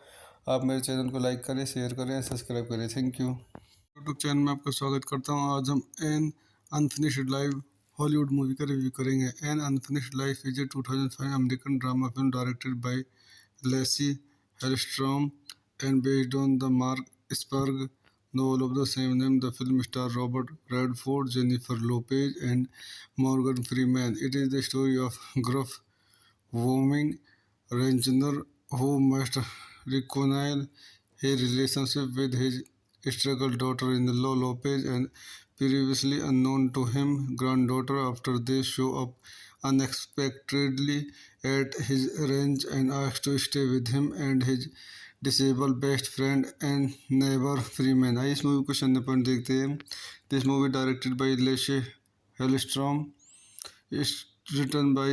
आप मेरे चैनल को लाइक करें, शेयर करें, सब्सक्राइब करें। Thank you. यूट्यूब चैनल में आपका स्वागत करता हूँ। आज हम an unfinished life Hollywood movie का रिव्यू करेंगे। An unfinished life is a 2005 American drama film directed by Lasse Hallstrom and based on the Mark Spurg novel of the same name. The film stars Robert Redford, Jennifer Lopez, and Morgan Freeman. It is the story of gruff, warming rancher who must reconcile his relationship with his struggle daughter-in-law Lopez and previously unknown to him granddaughter after they show up unexpectedly at his ranch and asked to stay with him and his disabled best friend and neighbor Freeman. आइए इस movie को question point देखते हैं. This movie directed by Lasse Hallström is written by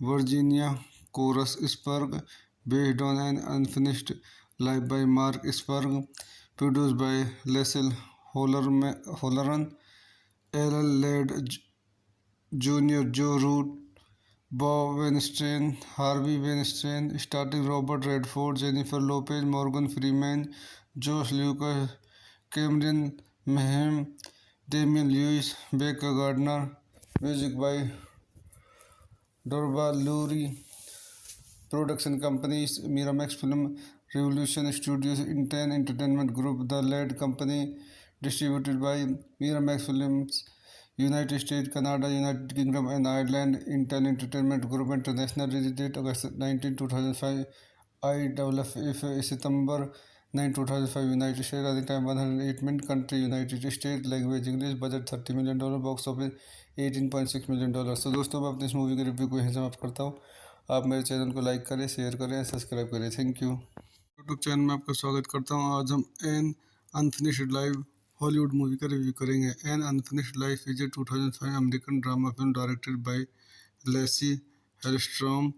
Virginia Koras Spurg, based on an unfinished life by Mark Spurg, produced by Lasse Holleran, Ellen Ladd Jr., Joe Root, Bob Weinstein, Harvey Weinstein, starring Robert Redford, Jennifer Lopez, Morgan Freeman, Josh Lucas, Cameron Mayhem, Damian Lewis, Becca Gardner. Music by Dorba Lurie. Production companies Miramax Film, Revolution Studios, Inten Entertainment Group, The Lead Company, distributed by Miramax Films, United States, Canada, United Kingdom and Ireland. Intel Entertainment Group International. Release date August 19, 2005. IFF September 9, 2005. United States. Running time 108 minutes. Country United States. Language English. Budget $30 million. Box office $18.6 million. तो दोस्तों मैं अपनी इस movie के review को यहीं समाप्त करता हूँ. आप मेरे चैनल को लाइक करें, शेयर करें, सब्सक्राइब करें. Thank you. यूट्यूब चैनल में आपका स्वागत करता हूँ. आज हम N unfinished life Hollywood movie का रिव्यू करेंगे. An unfinished life is a 2005 American drama film directed by Lasse Hallstrom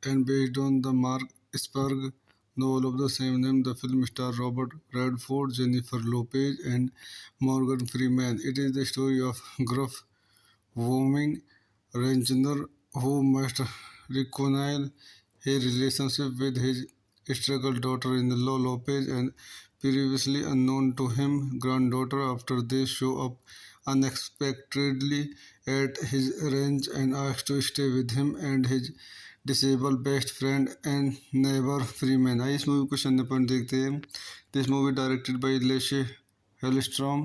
and based on the Mark Spragg novel of the same name. The film stars Robert Redford, Jennifer Lopez, and Morgan Freeman. It is the story of gruff, warming rancher who must reconcile his relationship with his struggled daughter-in-law Lopez and previously unknown to him granddaughter after they show up unexpectedly at his ranch and ask to stay with him and his disabled best friend and neighbor Freeman. आइए इस movie को question point देखते हैं. This movie directed by Lasse Hallström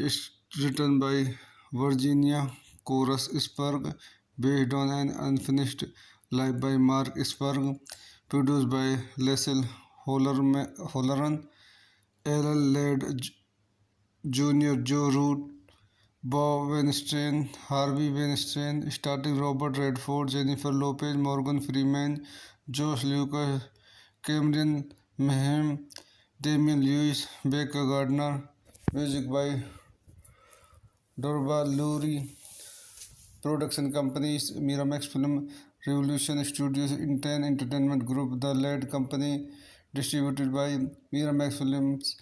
is written by Virginia Koras Spurg, based on an unfinished life by Mark Spurg, produced by Lasse Holleran, Ellen Ladd Jr., Joe Root, Bob Weinstein, Harvey Weinstein, starring Robert Redford, Jennifer Lopez, Morgan Freeman, Josh Lucas, Cameron Mayhem, Damian Lewis, Becca Gardner. Music by Dorba Lurie. Production companies Miramax Film, Revolution Studios, Inten Entertainment Group, The Lead Company, distributed by Miramax Films,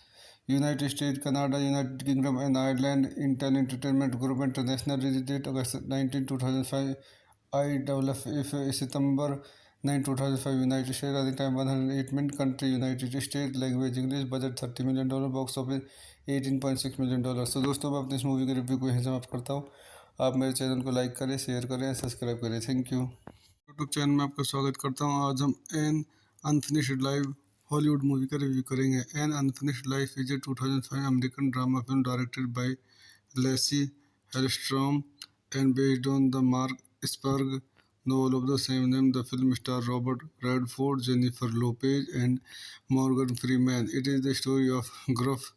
United States, Canada, United Kingdom and Ireland. Intel Entertainment Group International. Release date August 19, 2005. IFF September 9, 2005. United States. Running time 108 minutes. Country United States. Language English. Budget $30 million. Box office $18.6 million. तो दोस्तों मैं अपनी इस movie के review को यहीं समाप्त करता हूँ. आप मेरे चैनल को लाइक करें, शेयर करें, सब्सक्राइब करें. Thank you. यूट्यूब चैनल में आपका स्वागत करता हूँ. आज हम N unfinished life Hollywood movie का रिव्यू करेंगे. An unfinished life is a 2005 American drama film directed by Lasse Hallstrom and based on the Mark Spragg novel of the same name. The film stars Robert Redford, Jennifer Lopez, and Morgan Freeman. It is the story of gruff,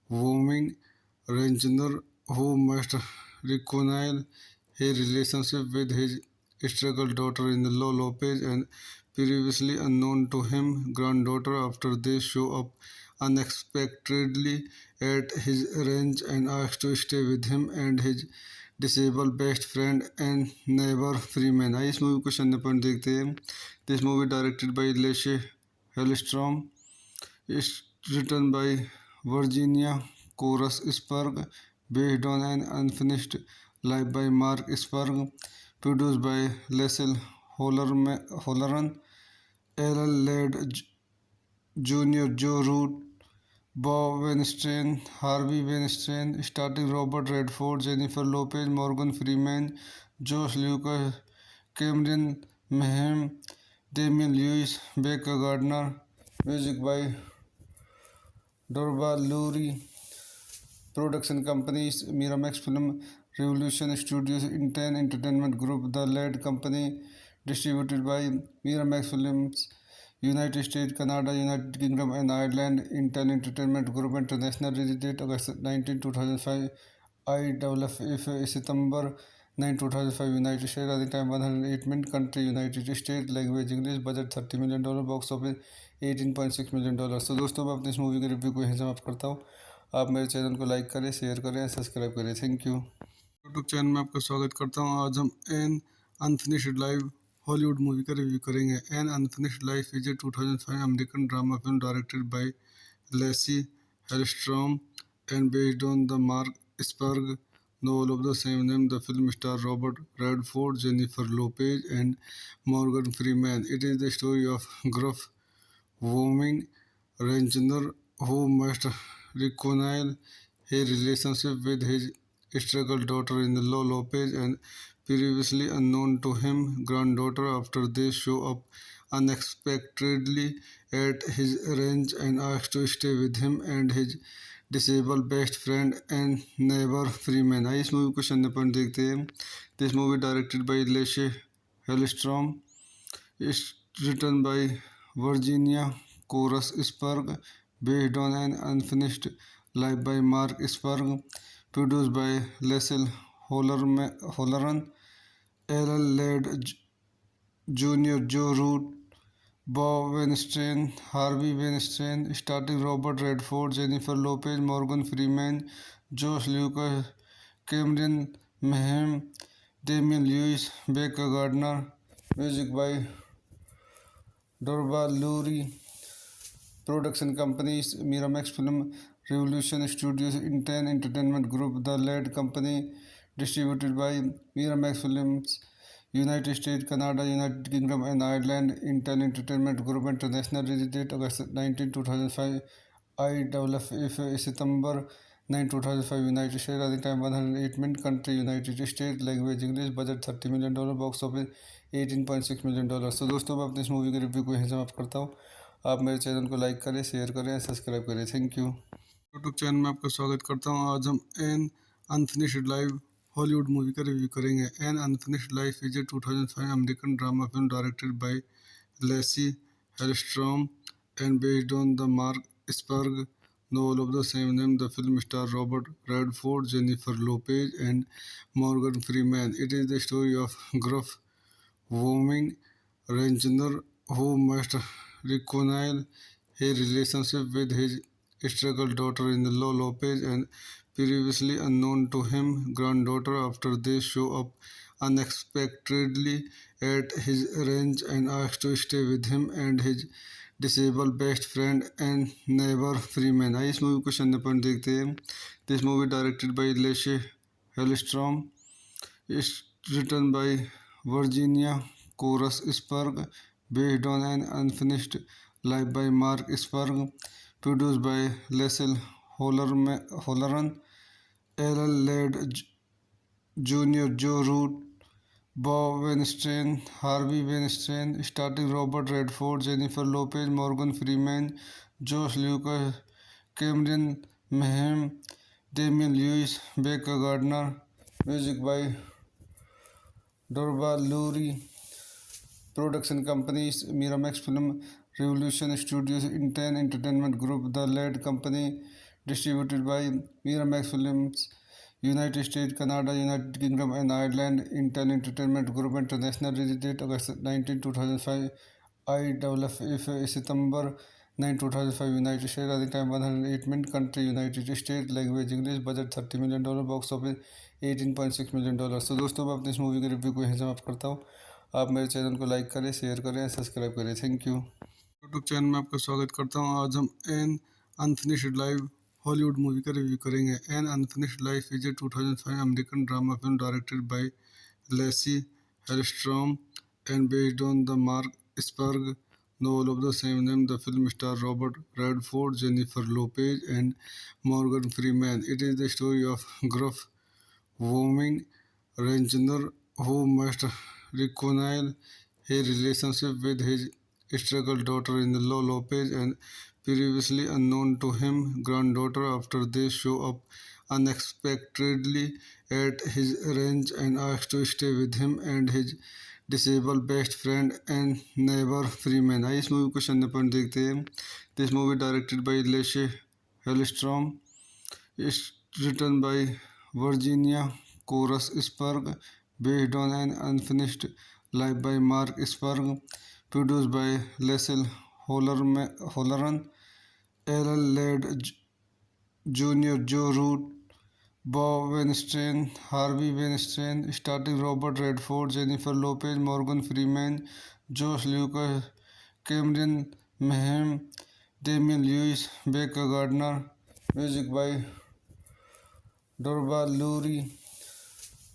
warming rancher who must reconcile his relationship with his struggled daughter-in-law Lopez and previously unknown to him granddaughter after they show up unexpectedly at his ranch and ask to stay with him and his disabled best friend and neighbor Freeman. आइए इस movie को question point देखते हैं. This movie directed by Lasse Hallström is written by Virginia Koras Spurg, based on an unfinished life by Mark Spurg, produced by Lasse Holleran, Ellen Ladd Jr., Joe Root, Bob Weinstein, Harvey Weinstein, starring Robert Redford, Jennifer Lopez, Morgan Freeman, Josh Lucas, Cameron Mayhem, Damian Lewis, Becca Gardner. Music by Dorba Lurie. Production companies Miramax Film, Revolution Studios, Inten Entertainment Group, The Lead Company, distributed by Miramax Films, United States, Canada, United Kingdom and Ireland. Intel Entertainment Group International. Release date August 19, 2005. IFF September 9 2005 United States running time 108 minutes country United States language English budget $30 million box office $18.6 million। तो दोस्तों मैं अपनी इस movie के review को यहीं समाप्त करता हूँ। आप मेरे चैनल को लाइक करें, शेयर करें, सब्सक्राइब करें। Thank you. यूट्यूब चैनल में आपका स्वागत करता हूँ। आज हम an unfinished life Hollywood movie का रिव्यू करेंगे। An unfinished life is a 2005 American drama film directed by Lasse Hallstrom and based on the Mark Spurg novel of the same name. The film stars Robert Redford, Jennifer Lopez, and Morgan Freeman. It is the story of gruff, warming rancher who must reconcile his relationship with his struggle daughter-in-law Lopez and previously unknown to him granddaughter after they show up unexpectedly at his ranch and ask to stay with him and his disabled best friend and neighbor Freeman। आइए इस movie को शून्य point देखते हैं। This movie directed by Lasse Hallstrom, it's written by Virginia Korus Spragg, based on an unfinished life by Mark Spurg, produced by Leslie Holleran, Alan Ladd Jr., Joe Root, Bob Weinstein, Harvey Weinstein, starring Robert Redford, Jennifer Lopez, Morgan Freeman, Josh Lucas, Cameron Mayhem, Damian Lewis, Becca Gardner, music by Dorba Lurie, production companies Miramax Film, Revolution Studios, Inten Entertainment Group, The Ladd Company, distributed by Miramax Films, United States, Canada, United Kingdom and Ireland, Intel Entertainment Group International, release date August 19, 2005, IWF September 9, 2005, United States, running time 108 minutes, country United States, language English, budget $30 million, box office $18.6 million। तो दोस्तों मैं अपनी इस movie के review को यहीं समाप्त करता हूँ। आप मेरे चैनल को लाइक करें, शेयर करें, सब्सक्राइब करें। Thank you. यूट्यूब चैनल में आपका स्वागत करता हूँ। आज हम an unfinished life Hollywood movie का रिव्यू करेंगे। An unfinished life is a 2005 American drama film directed by Lasse Hallstrom and based on the Mark Spurg novel of the same name. The film stars Robert Redford, Jennifer Lopez, and Morgan Freeman. It is the story of gruff, warming rancher who must reconcile his relationship with his struggle daughter-in-law Lopez and previously unknown to him granddaughter after they show up unexpectedly at his ranch and ask to stay with him and his disabled best friend and neighbor Freeman। आइए इस movie को शून्य point देखते हैं। This movie directed by Lasse Hallstrom, it's written by Virginia Korus Spragg, based on an unfinished life by Mark Spurg, produced by Leslie Holleran, Alan Ladd Jr., Joe Root, Bob Weinstein, Harvey Weinstein, starring Robert Redford, Jennifer Lopez, Morgan Freeman, Josh Lucas, Cameron Mayhem, Damian Lewis, Becca Gardner, music by Dorba Lurie, production companies Miramax Film, Revolution Studios, Inten Entertainment Group, The Ladd Company, distributed by Miramax Films, United States, Canada, United Kingdom and Ireland, Intel Entertainment Group International, release date August 19, 2005, IWF September 9, 2005, United States, running time 108 minutes, country United States, language English, budget $30 million, box office $18.6 million। तो दोस्तों मैं अपनी इस movie के review को यहीं समाप्त करता हूँ। आप मेरे चैनल को लाइक करें, शेयर करें, सब्सक्राइब करें। Thank you. यूट्यूब चैनल में आपका स्वागत करता हूँ। आज हम an unfinished life Hollywood movie का रिव्यू करेंगे। An unfinished life is a 2005 American drama film directed by Lasse Hallstrom and based on the Mark Spurg novel of the same name. The film stars Robert Redford, Jennifer Lopez, and Morgan Freeman. It is the story of gruff, warming rancher who must reconcile his relationship with his struggle daughter-in-law Lopez and previously unknown to him granddaughter after they show up unexpectedly at his ranch and ask to stay with him and his disabled best friend and neighbor Freeman। आइए इस movie को शून्य point देखते हैं। This movie directed by Lasse Hallstrom, it's written by Virginia Korus Spragg, based on an unfinished life by Mark Spurg, produced by Leslie Holleran, Alan Ladd Jr., Joe Root, Bob Weinstein, Harvey Weinstein, starring Robert Redford, Jennifer Lopez, Morgan Freeman, Josh Lucas, Cameron Mayhem, Damian Lewis, Becca Gardner. Music by Dorba Lurie.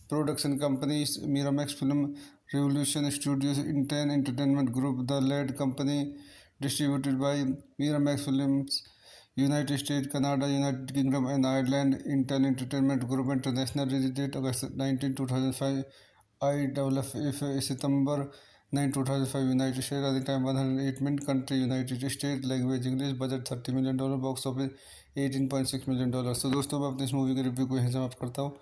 Production companies Miramax Film, Revolution Studios, Inten Entertainment Group, The Lead Company, distributed by Miramax Films, United States, Canada, United Kingdom and Ireland. Inten Entertainment Group International, release date August 19, 2005, IFF September 9, 2005, United States, running time 108 minutes, country United States, language English, budget $30 million, box office $18.6 million। तो दोस्तों मैं अपनी इस movie के review को यहीं समाप्त करता हूँ।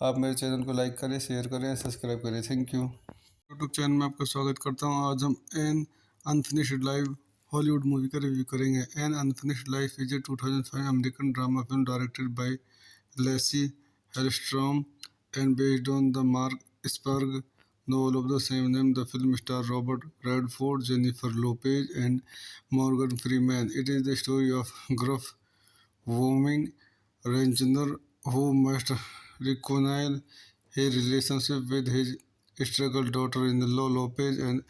आप मेरे चैनल को लाइक करें, शेयर करें, सब्सक्राइब करें। Thank you. यूट्यूब चैनल में आपका स्वागत करता हूँ। आज हम an unfinished life Hollywood movie का रिव्यू करेंगे। An unfinished life is a 2005 American drama film directed by Lasse Hallstrom and based on the Mark Spurg novel of the same name. The film stars Robert Redford, Jennifer Lopez, and Morgan Freeman. It is the story of gruff, warming rancher who must reconcile his relationship with his struggled daughter-in-law Lopez and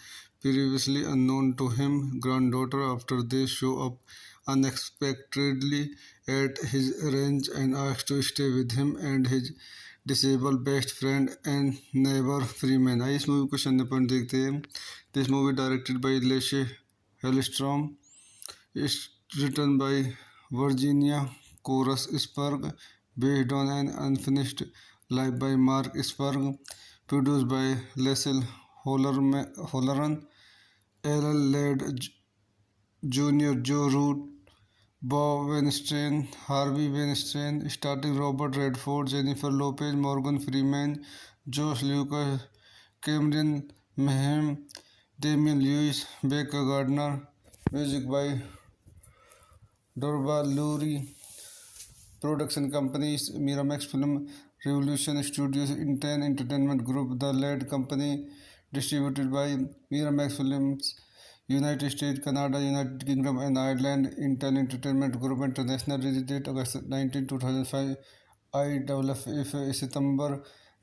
previously unknown to him granddaughter after they show up unexpectedly at his ranch and ask to stay with him and his disabled best friend and neighbor Freeman। आइए इस movie को question point देखते हैं। This movie directed by Lasse Hallstrom, it's written by Virginia Korus Spragg, based on an unfinished life by Mark Spurg, produced by Leslie Holleran, Alan Ladd Jr., Joe Root, Bob Weinstein, Harvey Weinstein, starring Robert Redford, Jennifer Lopez, Morgan Freeman, Josh Lucas, Cameron Mayhem, Damian Lewis, Becca Gardner. Music by Dorba Lurie. Production companies Miramax Film, Revolution Studios, Inten Entertainment Group, The Lead Company, distributed by Miramax Films, United States, Canada, United Kingdom and Ireland. Inten Entertainment Group International, release date August 19, 2005, IFF September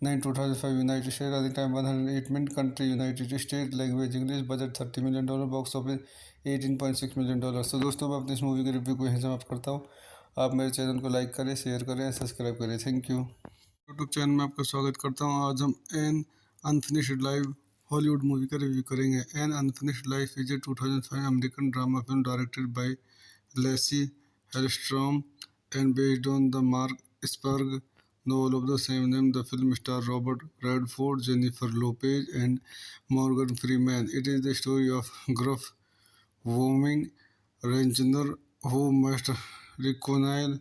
9, 2005, United States, running time 108 minutes, country United States, language English, budget $30 million, box office $18.6 million। तो दोस्तों मैं अपनी इस movie के review को यहीं समाप्त करता हूँ। आप मेरे चैनल को लाइक करें, शेयर करें, सब्सक्राइब करें। Thank you. यूट्यूब चैनल में आपका स्वागत करता हूँ। आज हम an unfinished life Hollywood movie का रिव्यू करेंगे। An unfinished life is a 2005 American drama film directed by Lasse Hallstrom and based on the Mark Spurg novel of the same name. The film stars Robert Redford, Jennifer Lopez, and Morgan Freeman. It is the story of gruff, warming rancher who must reconcile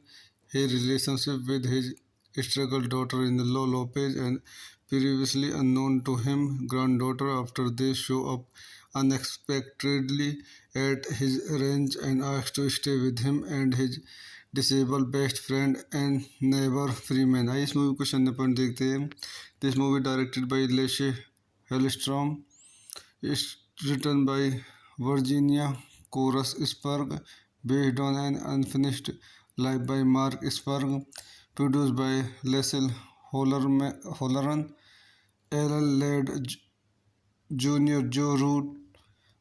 his relationship with his struggled daughter-in-law Lopez and previously unknown to him granddaughter after they show up unexpectedly at his ranch and ask to stay with him and his disabled best friend and neighbor Freeman। आइए इस movie को question point देखते हैं। This movie directed by Lasse Hallstrom, it's written by Virginia Korus Spragg, based on an unfinished life by Mark Spurg, produced by Leslie Holleran, Alan Ladd Jr., Joe Root,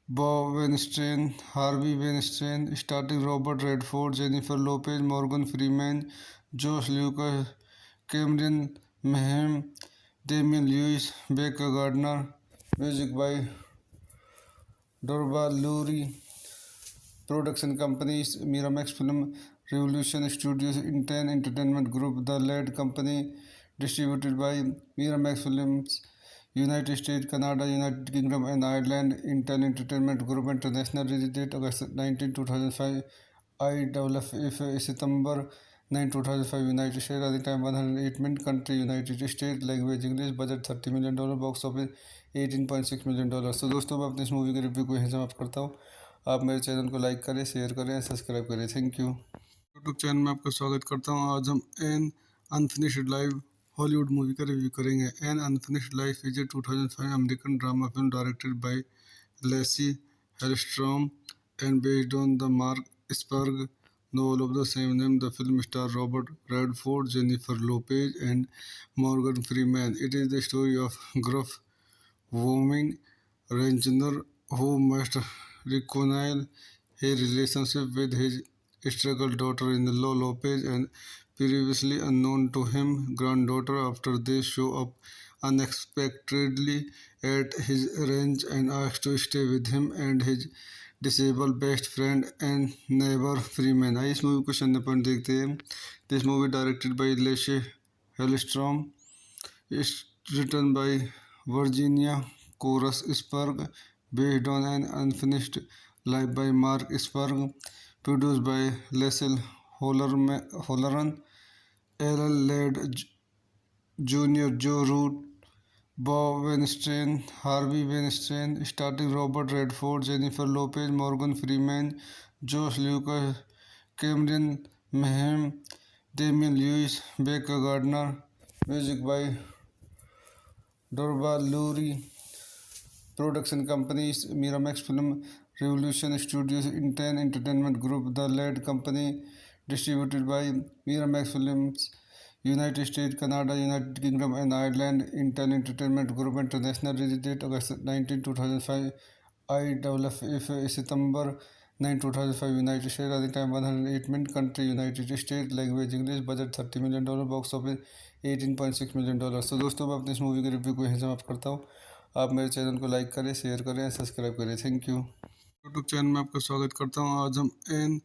Bob Weinstein, Harvey Weinstein, starring Robert Redford, Jennifer Lopez, Morgan Freeman, Josh Lucas, Cameron Mayhem, Damian Lewis, Becca Gardner. Music by Dorba Lurie. Production companies Miramax Film, Revolution Studios, Inten Entertainment Group, The Lead Company, distributed by Miramax Films, United States, Canada, United Kingdom and Ireland. Inten Entertainment Group International, release date August 19, 2005, IFF September 9, 2005, United States, running time 108 minutes, country United States, language English, budget $30 million, box office $18.6 million। तो दोस्तों मैं अपनी इस movie के review को यहीं समाप्त करता हूँ। आप मेरे चैनल को लाइक करें, शेयर करें, सब्सक्राइब करें। Thank you. यूट्यूब चैनल में आपका स्वागत करता हूँ। आज हम an unfinished life Hollywood movie का रिव्यू करेंगे। An unfinished life is a 2005 American drama film directed by Lasse Hallstrom and based on the Mark Spurg novel of the same name. The film stars Robert Redford, Jennifer Lopez, and Morgan Freeman. It is the story of gruff, warming rancher who must reconcile his relationship with his struggled daughter-in-law Lopez and previously unknown to him granddaughter after they show up unexpectedly at his ranch and ask to stay with him and his disabled best friend and neighbor Freeman। आइए इस movie को question point देखते हैं। This movie directed by Lasse Hallstrom, it's written by Virginia Koras Spurg, based on an unfinished life by Mark Spurg, produced by Leslie Holleran, Ellen Ladd Jr., Joe Root, Bob Weinstein, Harvey Weinstein, starring Robert Redford, Jennifer Lopez, Morgan Freeman, Josh Lucas, Cameron Mayhem, Damian Lewis, Becca Gardner, music by Dorba Lurie, production companies Miramax Film, Revolution Studios, Inten Entertainment Group, The Ladd Company, distributed by Miramax Films, United States, Canada, United Kingdom and Ireland, Intel Entertainment Group International, release date August 19, 2005, IFF September 9, 2005, United States, running time 108 minutes, country United States, language English, budget $30 million, box office $18.6 million। तो दोस्तों मैं अपनी इस movie के review को यहीं समाप्त करता हूँ। आप मेरे चैनल को लाइक करें, शेयर करें, सब्सक्राइब करें। Thank you. यूट्यूब चैनल में आपका स्वागत करता हूँ। आज हम N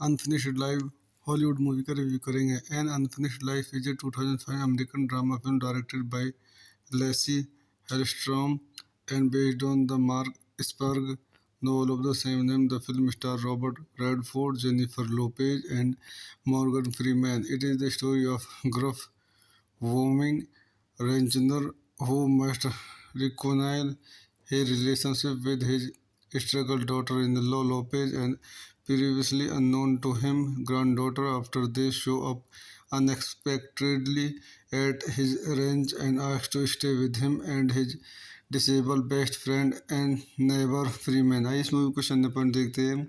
unfinished life Hollywood movie का रिव्यू करेंगे। An unfinished life is a 2005 American drama film directed by Lasse Hallstrom and based on the Mark Spurg novel of the same name. The film stars Robert Redford, Jennifer Lopez, and Morgan Freeman. It is the story of gruff, warming rancher who must reconcile his relationship with his struggled daughter-in-law Lopez and previously unknown to him granddaughter after they show up unexpectedly at his ranch and ask to stay with him and his disabled best friend and neighbor Freeman। आइए इस movie को question point देखते हैं।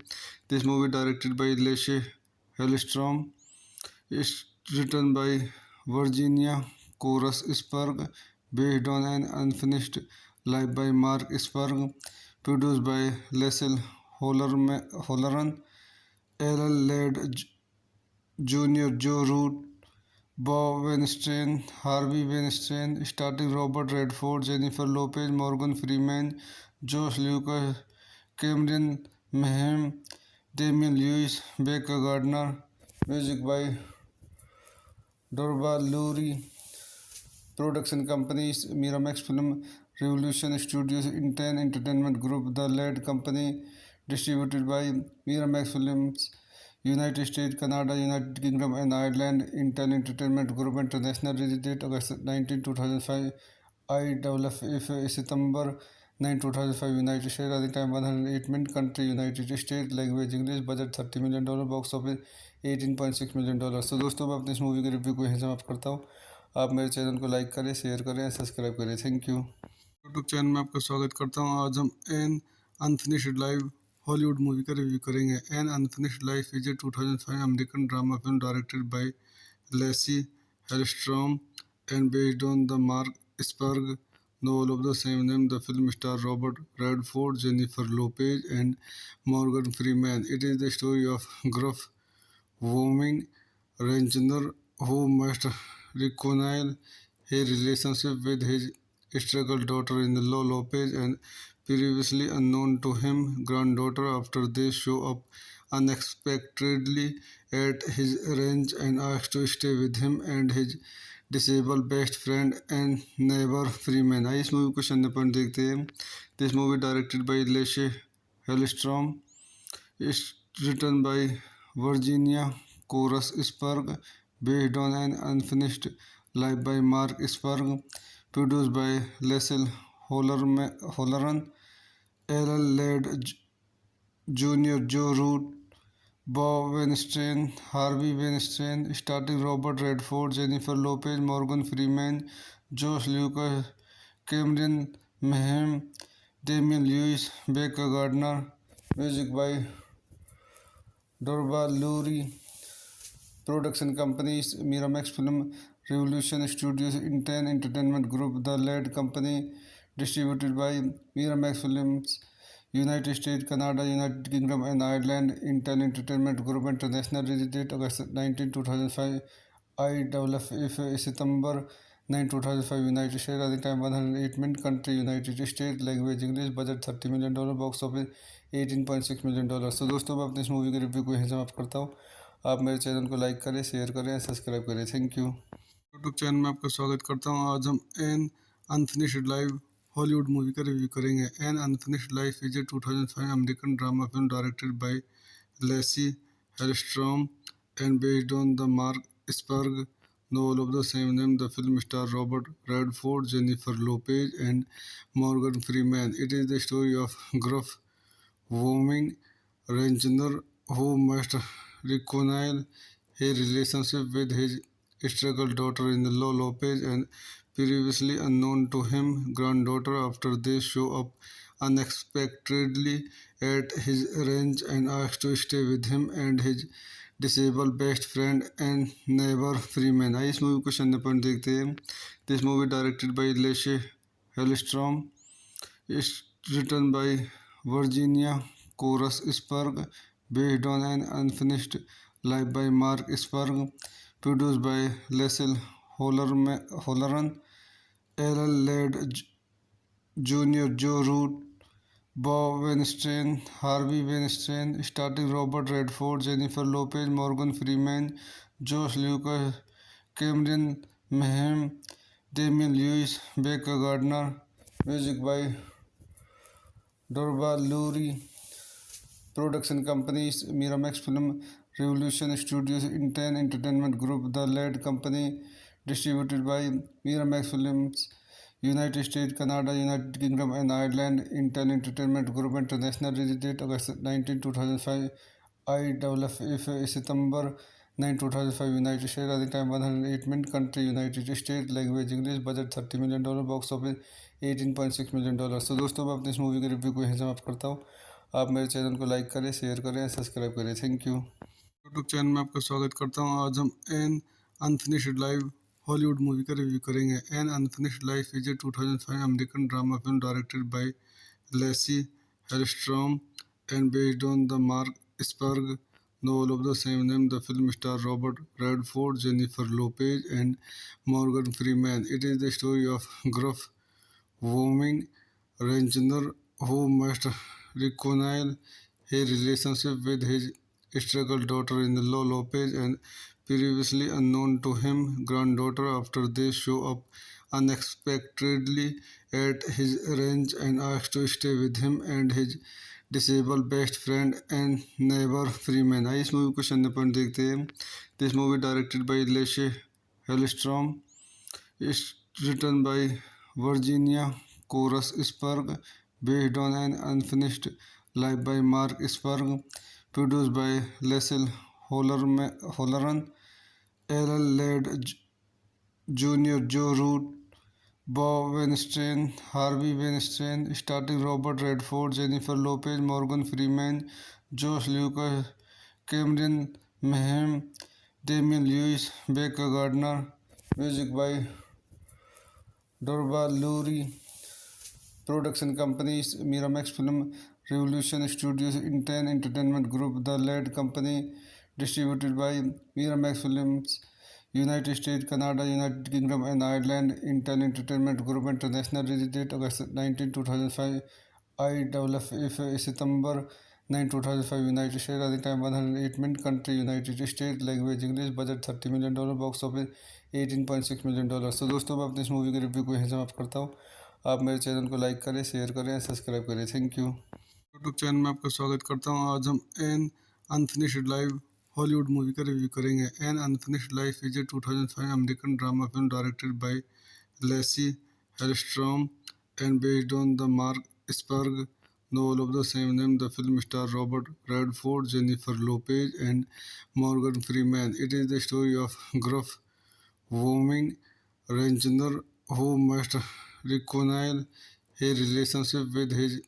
This movie directed by Lasse Hallstrom, it's written by Virginia Koras Spurg, based on an unfinished life by Mark Spurg, produced by Leslie Holleran, Ellen Ladd Jr., Joe Root, Bob Weinstein, Harvey Weinstein, starring Robert Redford, Jennifer Lopez, Morgan Freeman, Josh Lucas, Cameron Mayhem, Damian Lewis, Becca Gardner, music by Dorba Lurie, production companies Miramax Film, Revolution Studios, Inten Entertainment Group, The Ladd Company, distributed by Miramax Films, United States, Canada, United Kingdom and Ireland, Intel Entertainment Group International, release date August 19, 2005, IFF September 9, 2005, United States, running time 108 minutes, country United States, language English, budget $30 million, box office $18.6 million। तो दोस्तों मैं अपनी इस movie के review को यहीं समाप्त करता हूँ। आप मेरे चैनल को लाइक करें, शेयर करें, सब्सक्राइब करें। Thank you. यूट्यूब चैनल में आपका स्वागत करता हूँ। आज हम N unfinished life Hollywood movie का रिव्यू करेंगे। An unfinished life is a 2005 American drama film directed by Lasse Hallstrom and based on the Mark Spurg novel of the same name. The film stars Robert Redford, Jennifer Lopez, and Morgan Freeman. It is the story of gruff, warming rancher who must reconcile his relationship with his struggled daughter-in-law Lopez and previously unknown to him granddaughter after they show up unexpectedly at his ranch and ask to stay with him and his disabled best friend and neighbor Freeman। आइए इस movie को question point देखते हैं। This movie directed by Lasse Hallstrom, it's written by Virginia Koras Spurg, based on an unfinished life by Mark Spurg, produced by Leslie Holleran, Ellen Ladd Jr., Joe Root, Bob Weinstein, Harvey Weinstein, starring Robert Redford, Jennifer Lopez, Morgan Freeman, Josh Lucas, Cameron Mayhem, Damian Lewis, Becca Gardner. Music by Dorba Lurie. Production companies Miramax Film, Revolution Studios, Inten Entertainment Group, The Lead Company, distributed by Miramax Films, United States, Canada, United Kingdom and Ireland, Intel Entertainment Group International, release date August 19, 2005, IFF September 9, 2005, United States, running time 108 minutes, country United States, language English, budget $30 million, box office $18.6 million। तो दोस्तों मैं अपनी इस movie के review को यहीं समाप्त करता हूँ। आप मेरे चैनल को लाइक करें, शेयर करें, सब्सक्राइब करें। Thank you. यूट्यूब चैनल में आपका स्वागत करता हूँ। आज हम N unfinished life Hollywood movie का रिव्यू करेंगे। An unfinished life is a 2005 American drama film directed by Lasse Hallstrom and based on the Mark Spurg novel of the same name. The film stars Robert Redford, Jennifer Lopez, and Morgan Freeman. It is the story of gruff, warming rancher who must reconcile his relationship with his struggle daughter-in-law Lopez and previously unknown to him granddaughter after they show up unexpectedly at his ranch and ask to stay with him and his disabled best friend and neighbor Freeman। आइए इस movie को शून्य point देखते हैं। This movie directed by Lasse Hallstrom, it's written by Virginia Korus Spragg, based on an unfinished life by Mark Spurg, produced by Leslie Holleran, Alan Ladd Jr., Joe Root, Bob Weinstein, Harvey Weinstein, starring Robert Redford, Jennifer Lopez, Morgan Freeman, Josh Lucas, Cameron Mayhem, Damian Lewis, Becca Gardner. Music by Dorba Lurie. Production companies Miramax Film, Revolution Studios, Inten Entertainment Group, The Lead Company, distributed by Miramax Films, United States, Canada, United Kingdom and Ireland, Intel Entertainment Group International, release date August 19, 2005, IFF September 9, 2005, United States, running time 108 minutes, country United States, language English, budget $30 million, box office $18.6 million। तो दोस्तों मैं अपनी इस movie के review को यहीं समाप्त करता हूँ। आप मेरे चैनल को लाइक करें, शेयर करें, सब्सक्राइब करें। Thank you. यूट्यूब चैनल में आपका स्वागत करता हूँ। आज हम N unfinished life Hollywood movie का रिव्यू करेंगे। An unfinished life is a 2005 American drama film directed by Lasse Hallstrom and based on the Mark Spurg novel of the same name. The film stars Robert Redford, Jennifer Lopez, and Morgan Freeman. It is the story of gruff, warming rancher who must reconcile his relationship with his struggled daughter-in-law Lopez and previously unknown to him granddaughter after they show up unexpectedly at his ranch and ask to stay with him and his disabled best friend and neighbor Freeman। आइए इस movie को शून्य point देखते हैं। This movie directed by Lasse Hallstrom, it's written by Virginia Korus Spragg, based on an unfinished life by Mark Spurg, produced by Leslie Holleran, Alan Ladd Jr., Joe Root, Bob Weinstein, Harvey Weinstein, starring Robert Redford, Jennifer Lopez, Morgan Freeman, Josh Lucas, Cameron Mayhem, Damian Lewis, Becca Gardner. Music by Dorba Lurie. Production companies Miramax Film, Revolution Studios, Inten Entertainment Group, The Lead Company, distributed by Miramax Films, United States, Canada, United Kingdom and Ireland, Intel Entertainment Group International, release date August 19, 2005, IFF September 9, 2005, United States, running time 108 minutes, country United States, language English, budget $30 million, box office $18.6 million। तो दोस्तों मैं अपनी इस movie के review को यहीं समाप्त करता हूँ। आप मेरे चैनल को लाइक करें, शेयर करें, सब्सक्राइब करें। Thank you. यूट्यूब चैनल में आपका स्वागत करता हूँ। आज हम N unfinished life Hollywood movie का रिव्यू करेंगे। An unfinished life is a 2005 American drama film directed by Lasse Hallstrom and based on the Mark Spurg novel of the same name. The film stars Robert Redford, Jennifer Lopez, and Morgan Freeman. It is the story of gruff, warming Ranger who must reconcile his relationship with his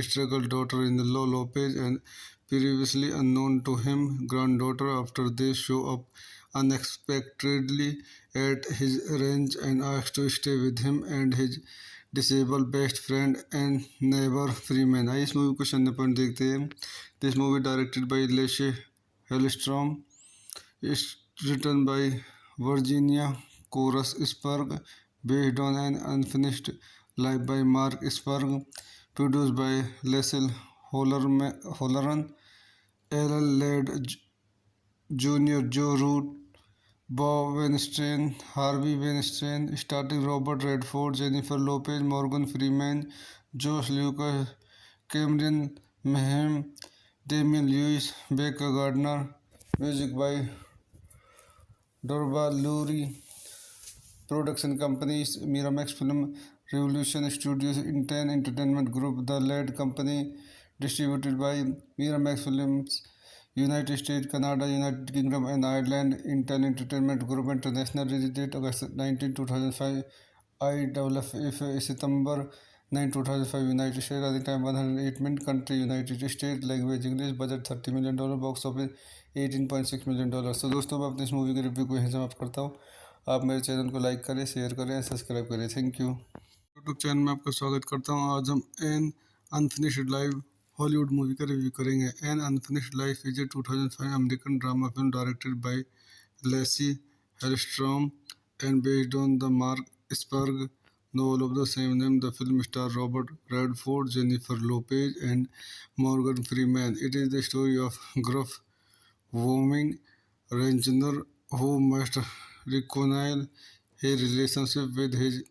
struggle daughter-in-law Lopez and previously unknown to him granddaughter after they show up unexpectedly at his ranch and ask to stay with him and his disabled best friend and neighbor Freeman। आइए इस movie को सुनने पर देखते हैं। This movie directed by Lasse Hallstrom, it's written by Virginia Koras Spurg, based on an unfinished life by Mark Spurg, produced by Leslie Holleran, Alan Ladd Jr., Joe Root, Bob Weinstein, Harvey Weinstein, starring Robert Redford, Jennifer Lopez, Morgan Freeman, Josh Lucas, Cameron Mayhem, Damian Lewis, Becca Gardner, music by Dorba Lurie, production companies Miramax Film, Revolution Studios, Inten Entertainment Group, The Ladd Company, distributed by Miramax Films, United States, Canada, United Kingdom and Ireland, Intel Entertainment Group International, release date August 19, 2005, IFF September 9, 2005, United States, running time 108 minutes, country United States, language English, budget $30 million, box office $18.6 million। तो दोस्तों मैं अपने इस movie के review को यहीं समाप्त करता हूँ। आप मेरे चैनल को लाइक करें, शेयर करें, सब्सक्राइब करें। Thank you. यूट्यूब चैनल में आपका स्वागत करता हूँ। आज हम N unfinished life Hollywood movie का रिव्यू करेंगे। An unfinished life is a 2005 American drama film directed by Lasse Hallstrom and based on the Mark Spragg novel of the same name. The film stars Robert Redford, Jennifer Lopez, and Morgan Freeman. It is the story of gruff, warming Ranger who must reconcile his relationship with his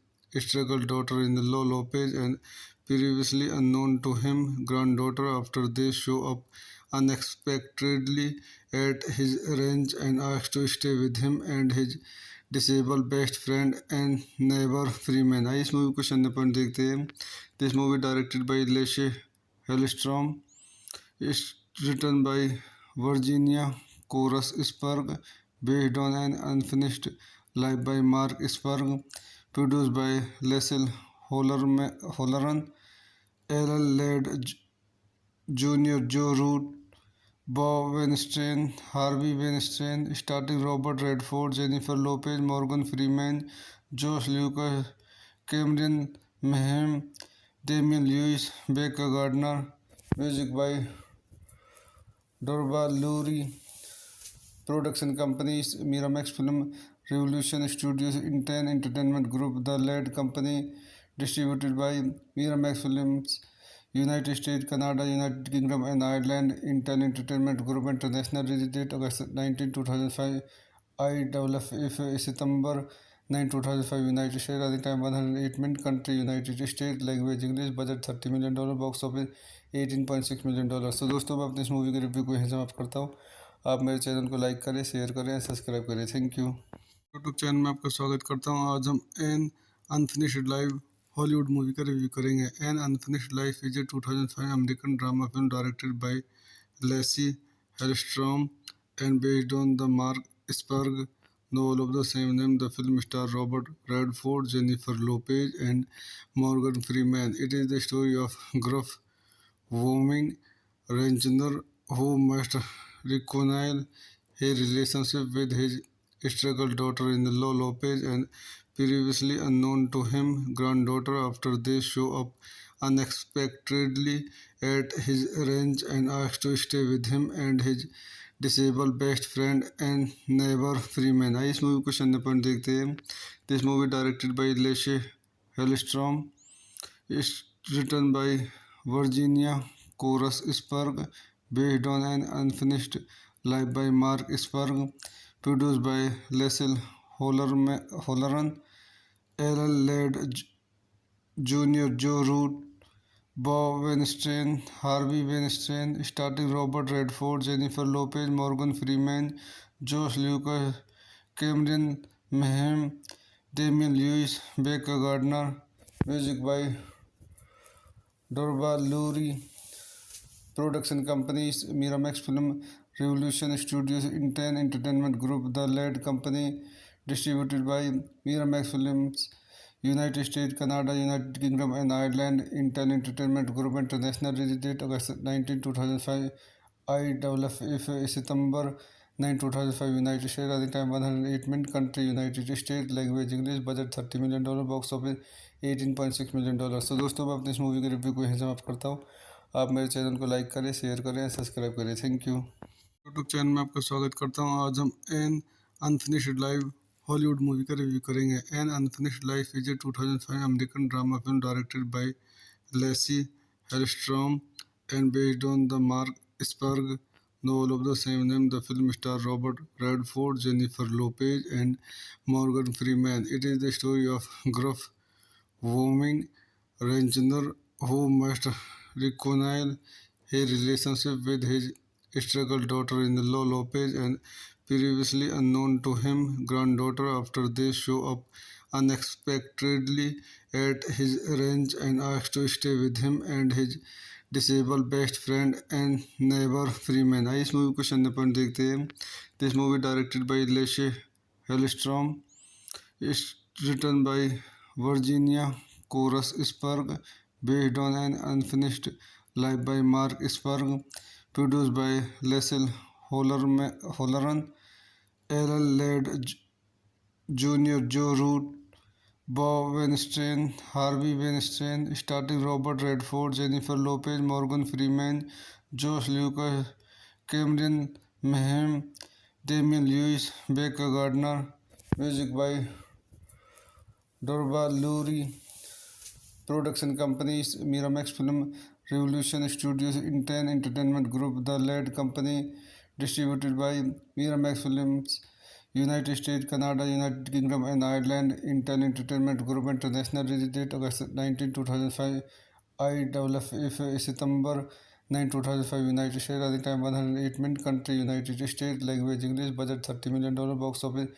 struggle daughter-in-law Lopez and previously unknown to him granddaughter after they show up unexpectedly at his ranch and ask to stay with him and his disabled best friend and neighbor Freeman। आइए इस movie को सुनने पर देखते हैं। This movie directed by Lasse Hallstrom, it's written by Virginia Koras Spurg, based on an unfinished life by Mark Spurg, produced by Leslie Holleran, Alan Ladd Jr., Joe Root, Bob Weinstein, Harvey Weinstein, starring Robert Redford, Jennifer Lopez, Morgan Freeman, Josh Lucas, Cameron Mayhem, Damian Lewis, Becca Gardner, music by Dorba Lurie, production companies Miramax Film, Revolution Studios, Inten Entertainment Group, The Ladd Company, distributed by Miramax Films, United States, Canada, United Kingdom and Ireland, Intel Entertainment Group International, release date August 19, 2005, IFF September 9, 2005, United States, running time 108 minutes, country United States, language English, budget $30 million, box office $18.6 million। तो दोस्तों मैं अपने इस movie के review को यहीं समाप्त करता हूँ। आप मेरे चैनल को लाइक करें, शेयर करें, सब्सक्राइब करें। Thank you. यूट्यूब चैनल में आपका स्वागत करता हूँ। आज हम N unfinished life Hollywood movie का रिव्यू करेंगे। An unfinished life is a 2005 American drama film directed by Lasse Hallstrom and based on the Mark Spragg novel of the same name. The film stars Robert Redford, Jennifer Lopez, and Morgan Freeman. It is the story of gruff, warming Ranger who must reconcile his relationship with his struggle daughter-in-law Lopez and previously unknown to him granddaughter after they show up unexpectedly at his ranch and ask to stay with him and his disabled best friend and neighbor Freeman। आइए इस movie को सुनने पर देखते हैं। This movie directed by Lasse Hallstrom, it's written by Virginia Koras Spurg, based on an unfinished life by Mark Spurg, produced by Leslie Holleran, Alan Ladd Jr., Joe Root, Bob Weinstein, Harvey Weinstein, starring Robert Redford, Jennifer Lopez, Morgan Freeman, Josh Lucas, Cameron Mayhem, Damian Lewis, Becca Gardner, music by Dorba Lurie, Production companies Miramax Film, Revolution Studios, Inten Entertainment Group, The Lead Company, distributed by Miramax Films, United States, Canada, United Kingdom, and Ireland. Intel Entertainment Group International. Release date August 19, 2005. IFF September 9, 2005. United States. Running time 108 minutes. Country United States. Language English. Budget $30 million. Box office $18.6 million. तो दोस्तों मैं अपने इस movie के review को यहीं समाप्त करता हूँ। आप मेरे चैनल को लाइक करें, शेयर करें, सब्सक्राइब करें। Thank you. यूट्यूब चैनल में आपका स्वागत करता हूँ। आज हम N unfinished life Hollywood movie का रिव्यू करेंगे। An unfinished life is a 2005 American drama film directed by Lasse Hallstrom and based on the Mark Spurg novel of the same name. The film stars Robert Redford, Jennifer Lopez, and Morgan Freeman. It is the story of gruff, warming rancher who must reconcile his relationship with his struggle daughter-in-law Lopez and previously unknown to him granddaughter after they show up unexpectedly at his ranch and ask to stay with him and his disabled best friend and neighbor Freeman। आइए इस movie को शून्य point देखते हैं। This movie directed by Lasse Hallstrom, it's written by Virginia Korus Spragg, based on an unfinished life by Mark Spurg, produced by Leslie Holleran, Alan Ladd Jr., Joe Root, Bob Weinstein, Harvey Weinstein, starring Robert Redford, Jennifer Lopez, Morgan Freeman, Josh Lucas, Cameron Mayhem, Damian Lewis, Becca Gardner. Music by Dorba Lurie. Production companies Miramax Film, Revolution Studios, Inten Entertainment Group, The Lead Company, distributed by Miramax Films, United States, Canada, United Kingdom, and Ireland. Intel Entertainment Group International. Release date August 19, 2005. IFF September 9, 2005. United States. Running time 108 minutes. Country United States. Language English. Budget $30 million. Box office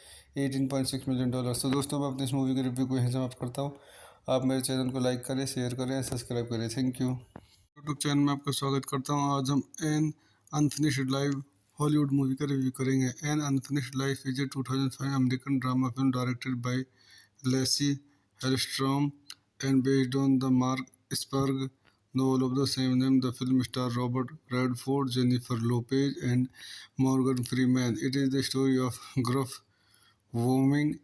$18.6 million। तो दोस्तों मैं अपने इस movie के review को यहीं समाप्त करता हूँ। आप मेरे चैनल को लाइक करें, शेयर करें, सब्सक्राइब करें। Thank you. यूट्यूब चैनल में आपका स्वागत करता हूँ। आज हम N unfinished life Hollywood movie का रिव्यू करेंगे। An unfinished life is a 2005 American drama film directed by Lasse Hallstrom and based on the Mark Spurg novel of the same name. The film stars Robert Redford, Jennifer Lopez, and Morgan Freeman. It is the story of gruff, warming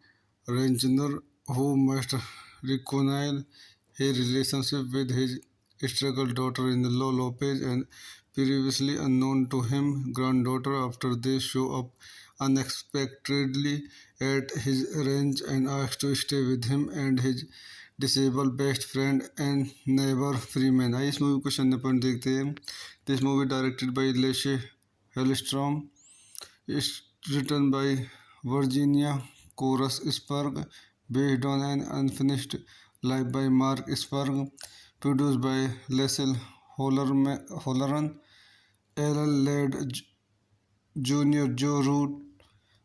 rancher who must reconcile his relationship with his struggle daughter-in-law Lopez and previously unknown to him granddaughter after they show up unexpectedly at his ranch and ask to stay with him and his disabled best friend and neighbor Freeman। आइए इस movie को शून्य point देखते हैं। This movie directed by Lasse Hallstrom, it's written by Virginia Korus Spragg, based on an unfinished life by Mark Spurg, produced by Leslie Holleran, Alan Ladd Jr., Joe Root,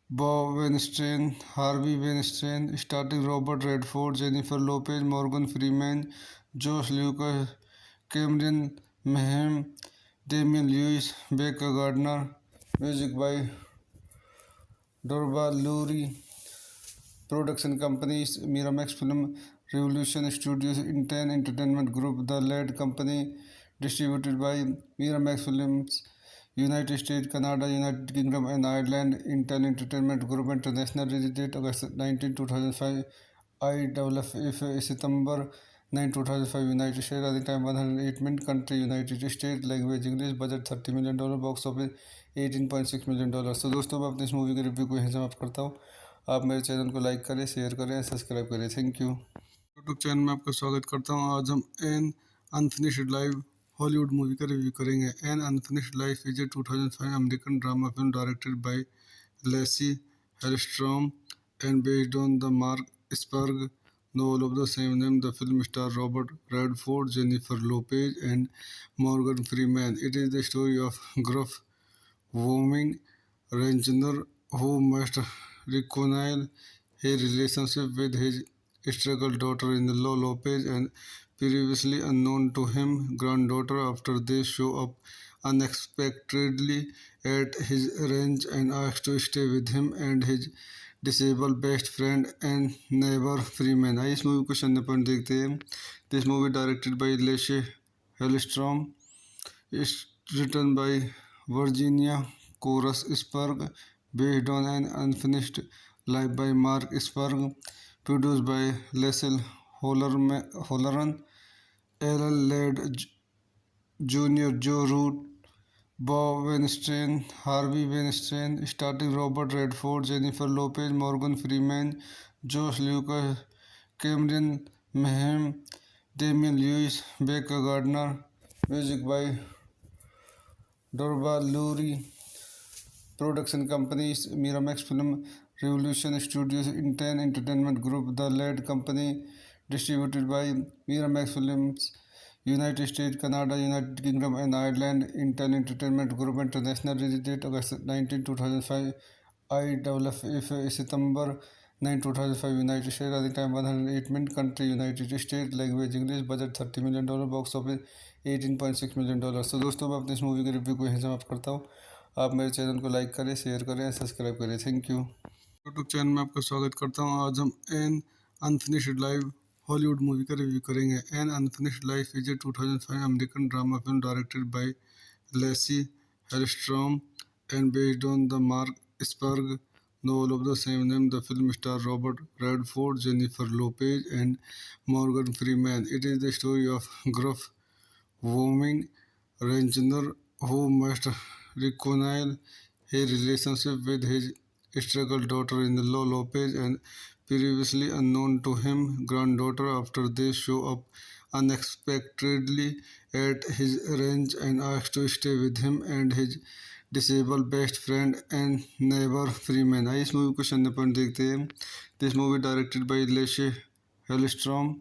Bob Weinstein, Harvey Weinstein, starring Robert Redford, Jennifer Lopez, Morgan Freeman, Josh Lucas, Cameron Mayhem, Damian Lewis, Becca Gardner. Music by Dorba Lurie. Production companies Miramax Film, Revolution Studios, Inten Entertainment Group, The Lead Company, distributed by Miramax Films, United States, Canada, United Kingdom, and Ireland. Intel Entertainment Group International. Release date August 19, 2005. IFF September 9, 2005. United States. Running time 108 minutes. Country United States. Language English. Budget $30 million. Box office $18.6 million। तो दोस्तों मैं अपने इस movie के review को यहीं समाप्त करता हूँ। आप मेरे चैनल को लाइक करें, शेयर करें, सब्सक्राइब करें। Thank you. यूट्यूब चैनल में आपका स्वागत करता हूँ। आज हम N unfinished life Hollywood movie का रिव्यू करेंगे। An unfinished life is a 2005 American drama film directed by Lasse Hallstrom and based on the Mark Spurg novel of the same name. The film stars Robert Redford, Jennifer Lopez, and Morgan Freeman. It is the story of gruff, warming rancher who must reconcile his relationship with his struggle daughter-in-law Lopez and previously unknown to him granddaughter after they show up unexpectedly at his ranch and ask to stay with him and his disabled best friend and neighbor Freeman। आइए इस movie को सन्ने point देखते हैं। This movie directed by Lasse Hallstrom, it's written by Virginia Koras Spurg, based on an unfinished life by Mark Spurg, produced by Leslie Holleran, Ellen Ladd Jr., Joe Root, Bob Weinstein, Harvey Weinstein, starring Robert Redford, Jennifer Lopez, Morgan Freeman, Josh Lucas, Cameron Mayhem, Damian Lewis, Becca Gardner, music by Dorba Lurie, production companies Miramax Film, Revolution Studios, Inten Entertainment Group, The Ladd Company, distributed by Miramax Films, United States, Canada, United Kingdom and Ireland, Intel Entertainment Group International, release date August 19, 2005, IFF September 9, 2005, United States, running time 108 minutes, country United States, language English, budget $30 million, box office $18.6 million। तो दोस्तों मैं अपने इस movie के review को यहीं समाप्त करता हूँ। आप मेरे चैनल को लाइक करें, शेयर करें, सब्सक्राइब करें। Thank you. यूट्यूब चैनल में आपका स्वागत करता हूँ। आज हम an unfinished life Hollywood movie का रिव्यू करेंगे। An unfinished life is a 2005 American drama film directed by Lasse Hallstrom and based on the Mark Spragg novel of the same name. The film stars Robert Redford, Jennifer Lopez, and Morgan Freeman. It is the story of gruff, warming rancher who must reconcile his relationship with his struggle daughter-in-law Lopez and previously unknown to him granddaughter after they show up unexpectedly at his ranch and ask to stay with him and his disabled best friend and neighbor Freeman। आइए इस movie को सन्ने point देखते हैं। This movie directed by Lasse Hallstrom,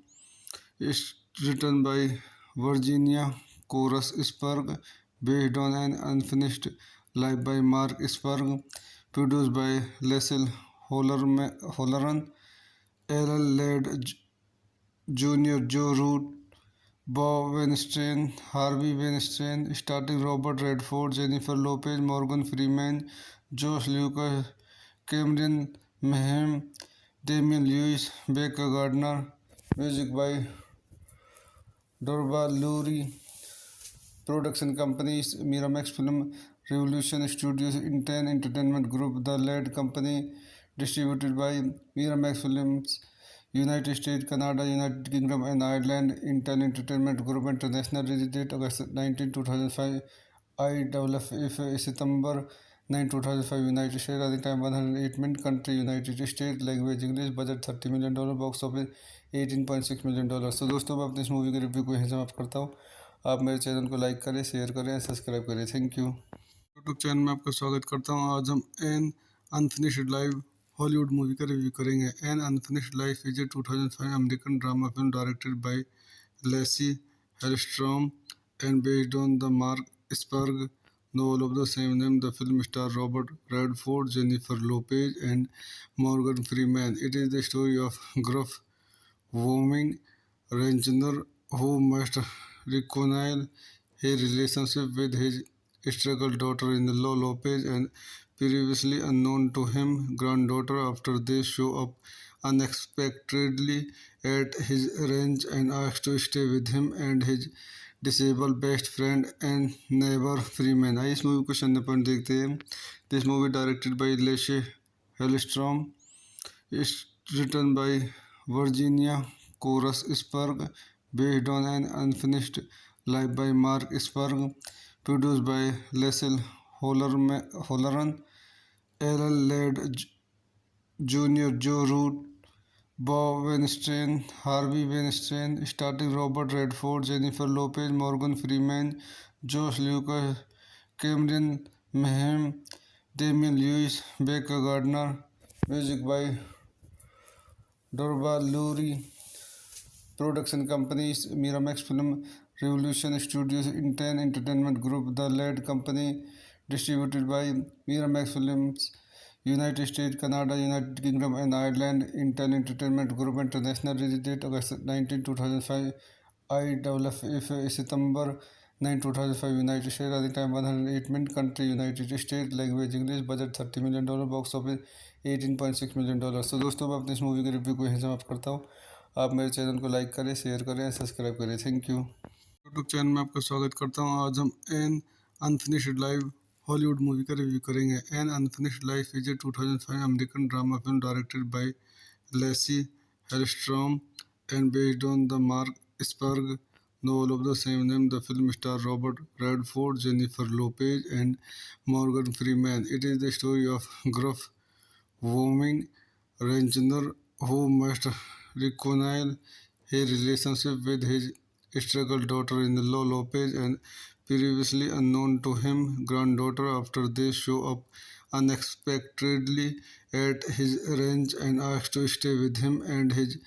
it's written by Virginia Koras Spurg, based on an unfinished life by Mark Spurg, produced by Leslie Holleran, Ellen Ladd Jr., Joe Root, Bob Weinstein, Harvey Weinstein, starring Robert Redford, Jennifer Lopez, Morgan Freeman, Josh Lucas, Cameron Mayhem, Damian Lewis, Becca Gardner, music by Dorba Lurie, production companies Miramax Film, Revolution Studios, Inten Entertainment Group, The Ladd Company, distributed by Miramax Films, United States, Canada, United Kingdom and Ireland, Intel Entertainment Group International, release date August 19, 2005, IFF September 9, 2005, United States, running time 108 minutes, country United States, language English, budget $30 million, box office $18.6 million। तो दोस्तों मैं अपने इस movie के review को यहीं समाप्त करता हूँ। आप मेरे चैनल को लाइक करें, शेयर करें, सब्सक्राइब करें। Thank you. यूट्यूब चैनल में आपका स्वागत करता हूँ। आज हम an unfinished life Hollywood movie का रिव्यू करेंगे। An unfinished life is a 2005 American drama film directed by Lasse Hallstrom and based on the Mark Spragg novel of the same name. The film stars Robert Redford, Jennifer Lopez, and Morgan Freeman. It is the story of gruff, warming rancher who must reconcile his relationship with his struggle daughter-in-law Lopez and previously unknown to him granddaughter after they show up unexpectedly at his ranch and ask to stay with him and his disabled best friend and neighbor Freeman। आइए इस movie को सन्ने point देखते हैं। This movie directed by Lasse Hallstrom, it's written by Virginia Koras Spurg, based on an unfinished life by Mark Spurg, produced by Leslie Holleran, Ellen Ladd Jr., Joe Root, Bob Weinstein, Harvey Weinstein, starring Robert Redford, Jennifer Lopez, Morgan Freeman, Josh Lucas, Cameron Mayhem, Damian Lewis, Becca Gardner, music by Dorba Lurie, production companies Miramax Film, Revolution Studios, Inten Entertainment Group, The Ladd Company, distributed by Miramax Films, United States, Canada, United Kingdom, and Ireland. Intel Entertainment Group International. Release date August 19, 2005. IFF September 9, 2005. United States. Running time 108 minutes. Country United States. Language English. Budget $30 million. Box office $18.6 million. तो दोस्तों मैं अपने इस movie के review को यहीं समाप्त करता हूँ। आप मेरे चैनल को लाइक करें, शेयर करें, सब्सक्राइब करें। Thank you. यूट्यूब चैनल में आपका स्वागत करता हूँ। आज हम an unfinished life Hollywood movie का रिव्यू करेंगे। An unfinished life is a 2005 American drama film directed by Lasse Hallstrom and based on the Mark Spragg novel of the same name. The film stars Robert Redford, Jennifer Lopez, and Morgan Freeman. It is the story of gruff, warming rancher who must reconcile his relationship with his struggle daughter-in-law Lopez and previously unknown to him granddaughter after they show up unexpectedly at his ranch and ask to stay with him and his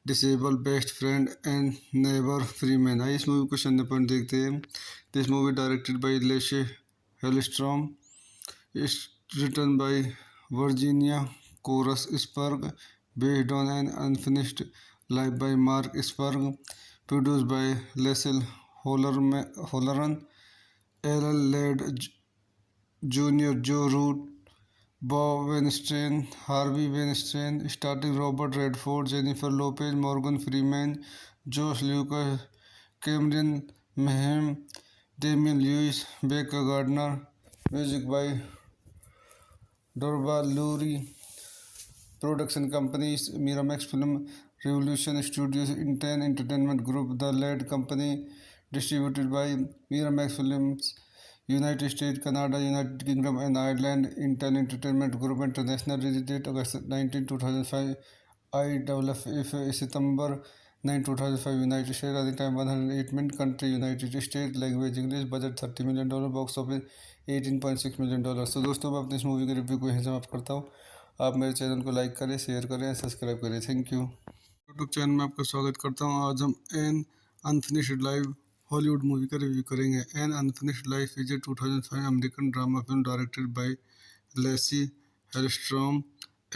disabled best friend and neighbor Freeman। आइए इस movie को शून्य point देखते हैं। This movie directed by Lasse Hallstrom, it's written by Virginia Korus Spragg, based on an unfinished life by Mark Spurg, produced by Leslie Holleran, Ellen Ladd Jr., Joe Root, Bob Weinstein, Harvey Weinstein, starring Robert Redford, Jennifer Lopez, Morgan Freeman, Josh Lucas, Cameron Mayhem, Damian Lewis, Becca Gardner. Music by Dorba Lurie. Production companies Miramax Film, Revolution Studios, Inten Entertainment Group, The Lead Company, distributed by Miramax Films, United States, Canada, United Kingdom, and Ireland. Intel Entertainment Group International. Release date August 19, 2005. IFF September 9, 2005. United States. Running time 108 minutes. Country United States. Language English. Budget $30 million. Box office $18.6 million। तो दोस्तों मैं अपने इस movie के review को यहीं समाप्त करता हूँ। आप मेरे चैनल को लाइक करें, शेयर करें, सब्सक्राइब करें। Thank you. यूट्यूब चैनल में आपका स्वागत करता हूँ। आज हम an unfinished life Hollywood movie का रिव्यू करेंगे। An unfinished life is a 2005 American drama film directed by Lasse Hallstrom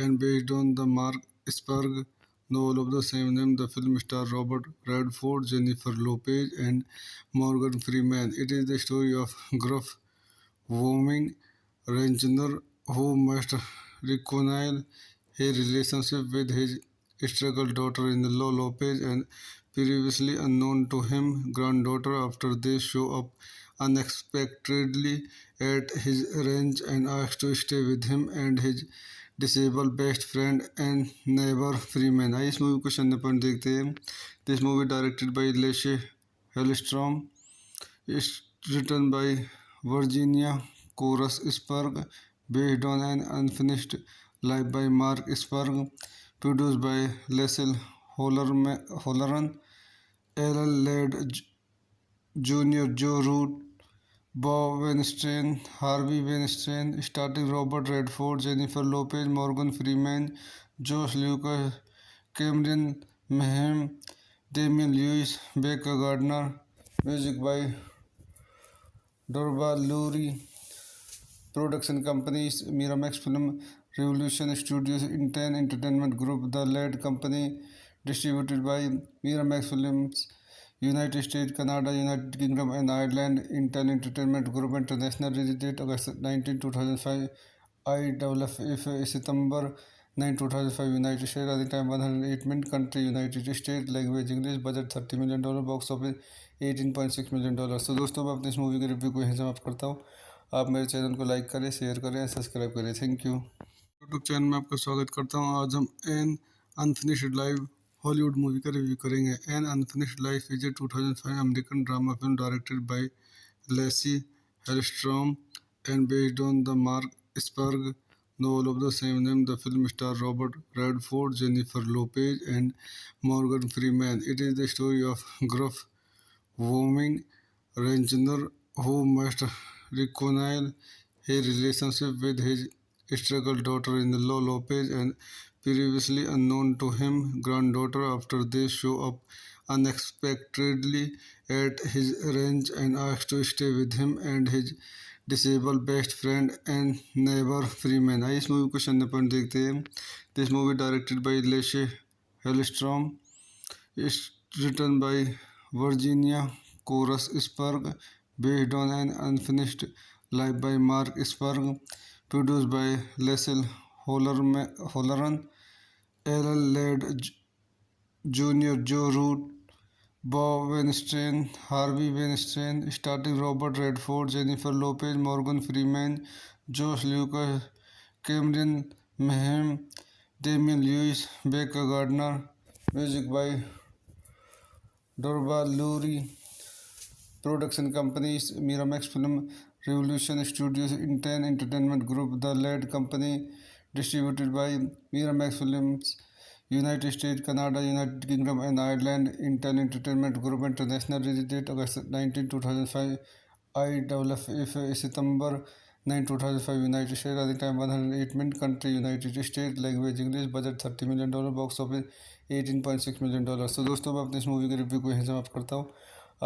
and based on the Mark Spragg novel of the same name. The film stars Robert Redford, Jennifer Lopez, and Morgan Freeman. It is the story of gruff, warming rancher who must reconcile his relationship with his struggle daughter-in-law Lopez and previously unknown to him granddaughter after they show up unexpectedly at his ranch and ask to stay with him and his disabled best friend and neighbor Freeman। आइए इस movie को शून्य point देखते हैं। This movie directed by Lasse Hallstrom, it's written by Virginia Korus Spragg, based on an unfinished life by Mark Spurg, produced by Leslie Holleran, Ellen Ladd Jr., Joe Root, Bob Weinstein, Harvey Weinstein, starring Robert Redford, Jennifer Lopez, Morgan Freeman, Josh Lucas, Cameron Mayhem, Damian Lewis, Becca Gardner. Music by Dorba Lurie. Production companies Miramax Film, Revolution Studios, Inten Entertainment Group, The Lead Company, distributed by Miramax Films, United States, Canada, United Kingdom, and Ireland. Intel Entertainment Group International. Release date August 19, 2005. IFF September 9, 2005. United States. Running time 108 minutes. Country United States. Language English. Budget $30 million. Box office $18.6 million। तो दोस्तों मैं अपने इस movie के review को यहीं समाप्त करता हूँ। आप मेरे चैनल को लाइक करें, शेयर करें, सब्सक्राइब करें। Thank you. यूट्यूब चैनल में आपका स्वागत करता हूँ। आज हम an unfinished life Hollywood movie का रिव्यू करेंगे। An unfinished life is a 2005 American drama film directed by Lasse Hallstrom and based on the Mark Spragg novel of the same name. The film stars Robert Redford, Jennifer Lopez, and Morgan Freeman. It is the story of gruff, warming rancher who must reconcile his relationship with his struggle daughter-in-law Lopez and previously unknown to him granddaughter after they show up unexpectedly at his ranch and ask to stay with him and his disabled best friend and neighbour Freeman. आइए इस movie को question point देखते हैं। This movie directed by Lasse Hallstrom, it's written by Virginia Korus Spragg, based on an unfinished life by Mark Spurg, produced by Leslie Holleran, Ellen Ladd Jr., Joe Root, Bob Weinstein, Harvey Weinstein, starring Robert Redford, Jennifer Lopez, Morgan Freeman, Josh Lucas, Cameron Mayhem, Damian Lewis, Becca Gardner, music by Dorba Lurie. Production companies Miramax Film, Revolution Studios, Inten Entertainment Group, The Lead Company, distributed by Miramax Films, United States, Canada, United Kingdom and Ireland, Inten Entertainment Group, International release date August 19, 2005, IFF September 9, 2005, United States, running time 108 minutes, country United States, language English, budget $30 million, box office $18.6 million। तो दोस्तों मैं अपने इस movie के review को यहीं समाप्त करता हूँ।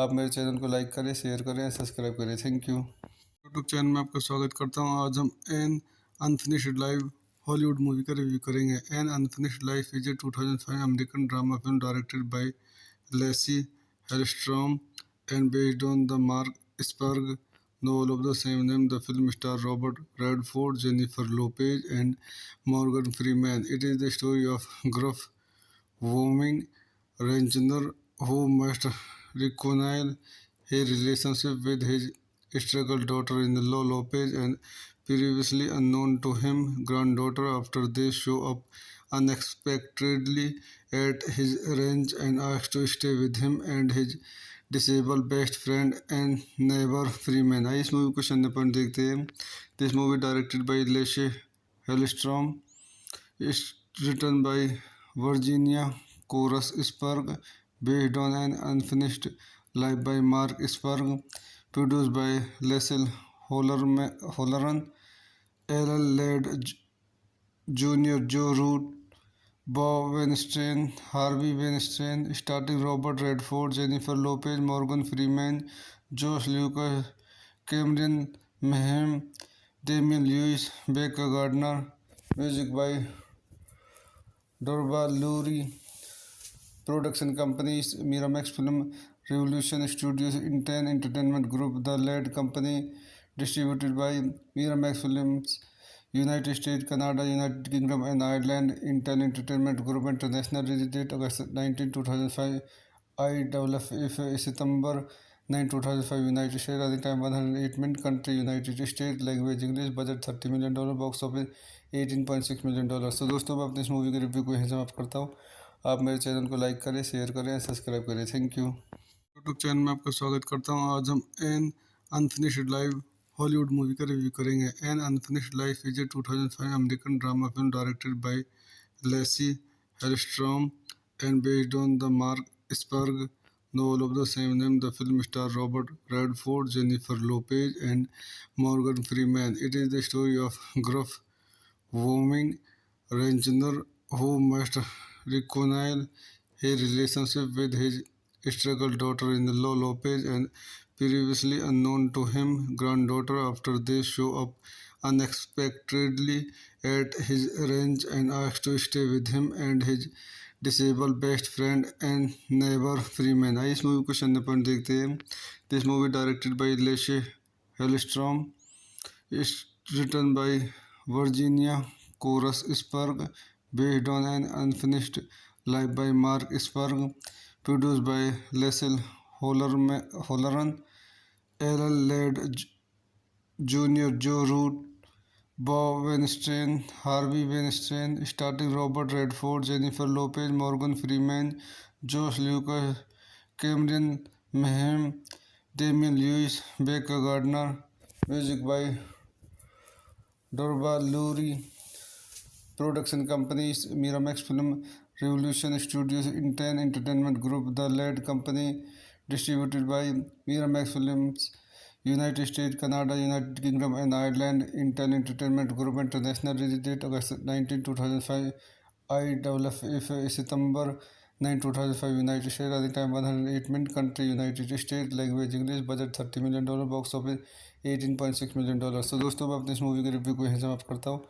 आप मेरे चैनल को लाइक करें, शेयर करें, सब्सक्राइब करें। Thank you. यूट्यूब चैनल में आपका स्वागत करता हूं। आज हम an unfinished life Hollywood movie का रिव्यू करेंगे। An unfinished life is a 2005 American drama film directed by Lasse Hallstrom and based on the Mark Spragg novel of the same name. The film stars Robert Redford, Jennifer Lopez, and Morgan Freeman. It is the story of gruff, warming rancher who must reconcile his relationship with his struggle daughter-in-law Lopez and previously unknown to him granddaughter after they show up unexpectedly at his ranch and ask to stay with him and his disabled best friend and neighbor Freeman। आइए इस movie को question point देखते हैं। This movie directed by Lasse Hallstrom, it's written by Virginia Korus Spragg, based on an unfinished life by Mark Spurg, produced by Leslie Holleran, Ellen Ladd Jr., Joe Root, Bob Weinstein, Harvey Weinstein, starring Robert Redford, Jennifer Lopez, Morgan Freeman, Josh Lucas, Cameron Mayhem, Damian Lewis, Becca Gardner, music by Dorba Lurie. Production companies Miramax Film, Revolution Studios, Inten Entertainment Group, The Lead Company, distributed by Miramax Films, United States, Canada, United Kingdom and Ireland, Inten Entertainment Group, International release date August 19, 2005, IFF September 9, 2005, United States, running time 108 minutes, country United States, language English, budget $30 million, box office $18.6 million। तो दोस्तों मैं अपने इस movie के review को यहीं समाप्त करता हूँ। आप मेरे चैनल को लाइक करें, शेयर करें, सब्सक्राइब करें। Thank you. यूट्यूब चैनल में आपका स्वागत करता हूं। आज हम an unfinished life Hollywood movie का रिव्यू करेंगे। An unfinished life is a 2005 American drama film directed by Lasse Hallstrom and based on the Mark Spragg novel of the same name. The film stars Robert Redford, Jennifer Lopez, and Morgan Freeman. It is the story of gruff, warming rancher who must reconcile his relationship with his struggle daughter-in-law Lopez and previously unknown to him granddaughter after they show up unexpectedly at his ranch and ask to stay with him and his disabled best friend and neighbor Freeman। आइए इस movie को question point देखते हैं। This movie directed by Lasse Hallstrom, it's written by Virginia Korus Spragg, based on an unfinished life by Mark Spurg, produced by Leslie Holleran, Ellen Ladd Jr., Joe Root, Bob Weinstein, Harvey Weinstein, starring Robert Redford, Jennifer Lopez, Morgan Freeman, Josh Lucas, Cameron Mayhem, Damian Lewis, Becca Gardner, music by Dorba Lurie. Production companies Miramax Film, Revolution Studios, Inten Entertainment Group, The Lead Company, distributed by Miramax Films, United States, Canada, United Kingdom and Ireland, Inten Entertainment Group, International release date August 19, 2005, IFF September 9, 2005, United States, running time 108 minutes, country United States, language English, budget $30 million, box office $18.6 million. तो दोस्तों मैं अपनी इस movie के review को यहीं समाप्त करता हूँ।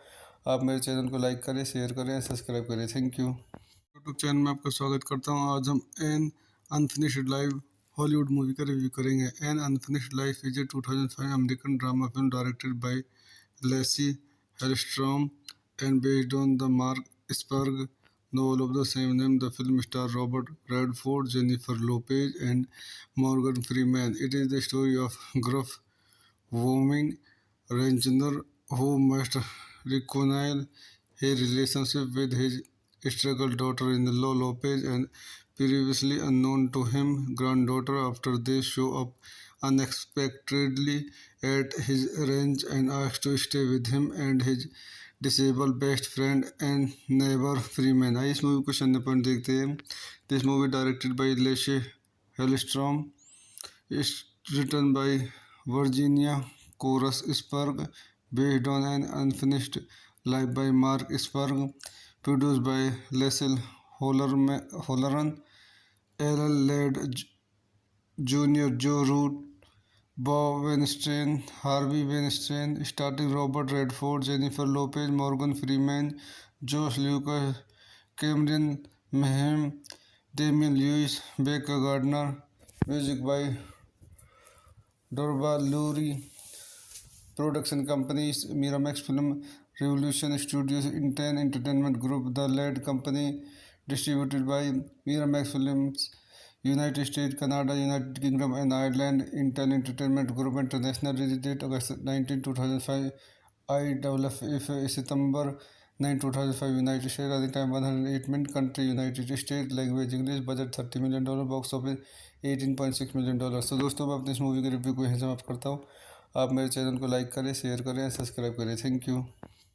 आप मेरे चैनल को लाइक करें, शेयर करें, सब्सक्राइब करें। Thank you. यूट्यूब चैनल में आपका स्वागत करता हूँ। आज हम an unfinished life Hollywood movie का रिव्यू करेंगे। An unfinished life is a 2005 American drama film directed by Lasse Hallstrom and based on the Mark Spurg novel of the same name. The film stars Robert Redford, Jennifer Lopez, and Morgan Freeman. It is the story of gruff, warming rancher who must reconcile his relationship with his struggle daughter-in-law Lopez and previously unknown to him granddaughter after they show up unexpectedly at his ranch and ask to stay with him and his disabled best friend and neighbor Freeman। आइए इस movie को शून्य point देखते हैं। This movie directed by Lasse Hallstrom, it's written by Virginia Korus Spragg, based on an unfinished life by Mark Spurg, produced by Leslie Holleran, Ellen Ladd Jr., Joe Root, Bob Weinstein, Harvey Weinstein, starring Robert Redford, Jennifer Lopez, Morgan Freeman, Josh Lucas, Cameron Mayhem, Damian Lewis, Becca Gardner. Music by Dorba Lurie. Production companies Miramax Film, Revolution Studios, Inten Entertainment Group, The Lead Company, distributed by Miramax Films, United States, Canada, United Kingdom and Ireland. Inten Entertainment Group International, release date August 19, 2005, IFF September 9, 2005, United States, running time 108 minutes, country United States, language English, budget $30 million, box office $18.6 million. तो दोस्तों मैं अपनी इस movie के review को यहीं समाप्त करता हूँ। आप मेरे चैनल को लाइक करें, शेयर करें, सब्सक्राइब करें। Thank you.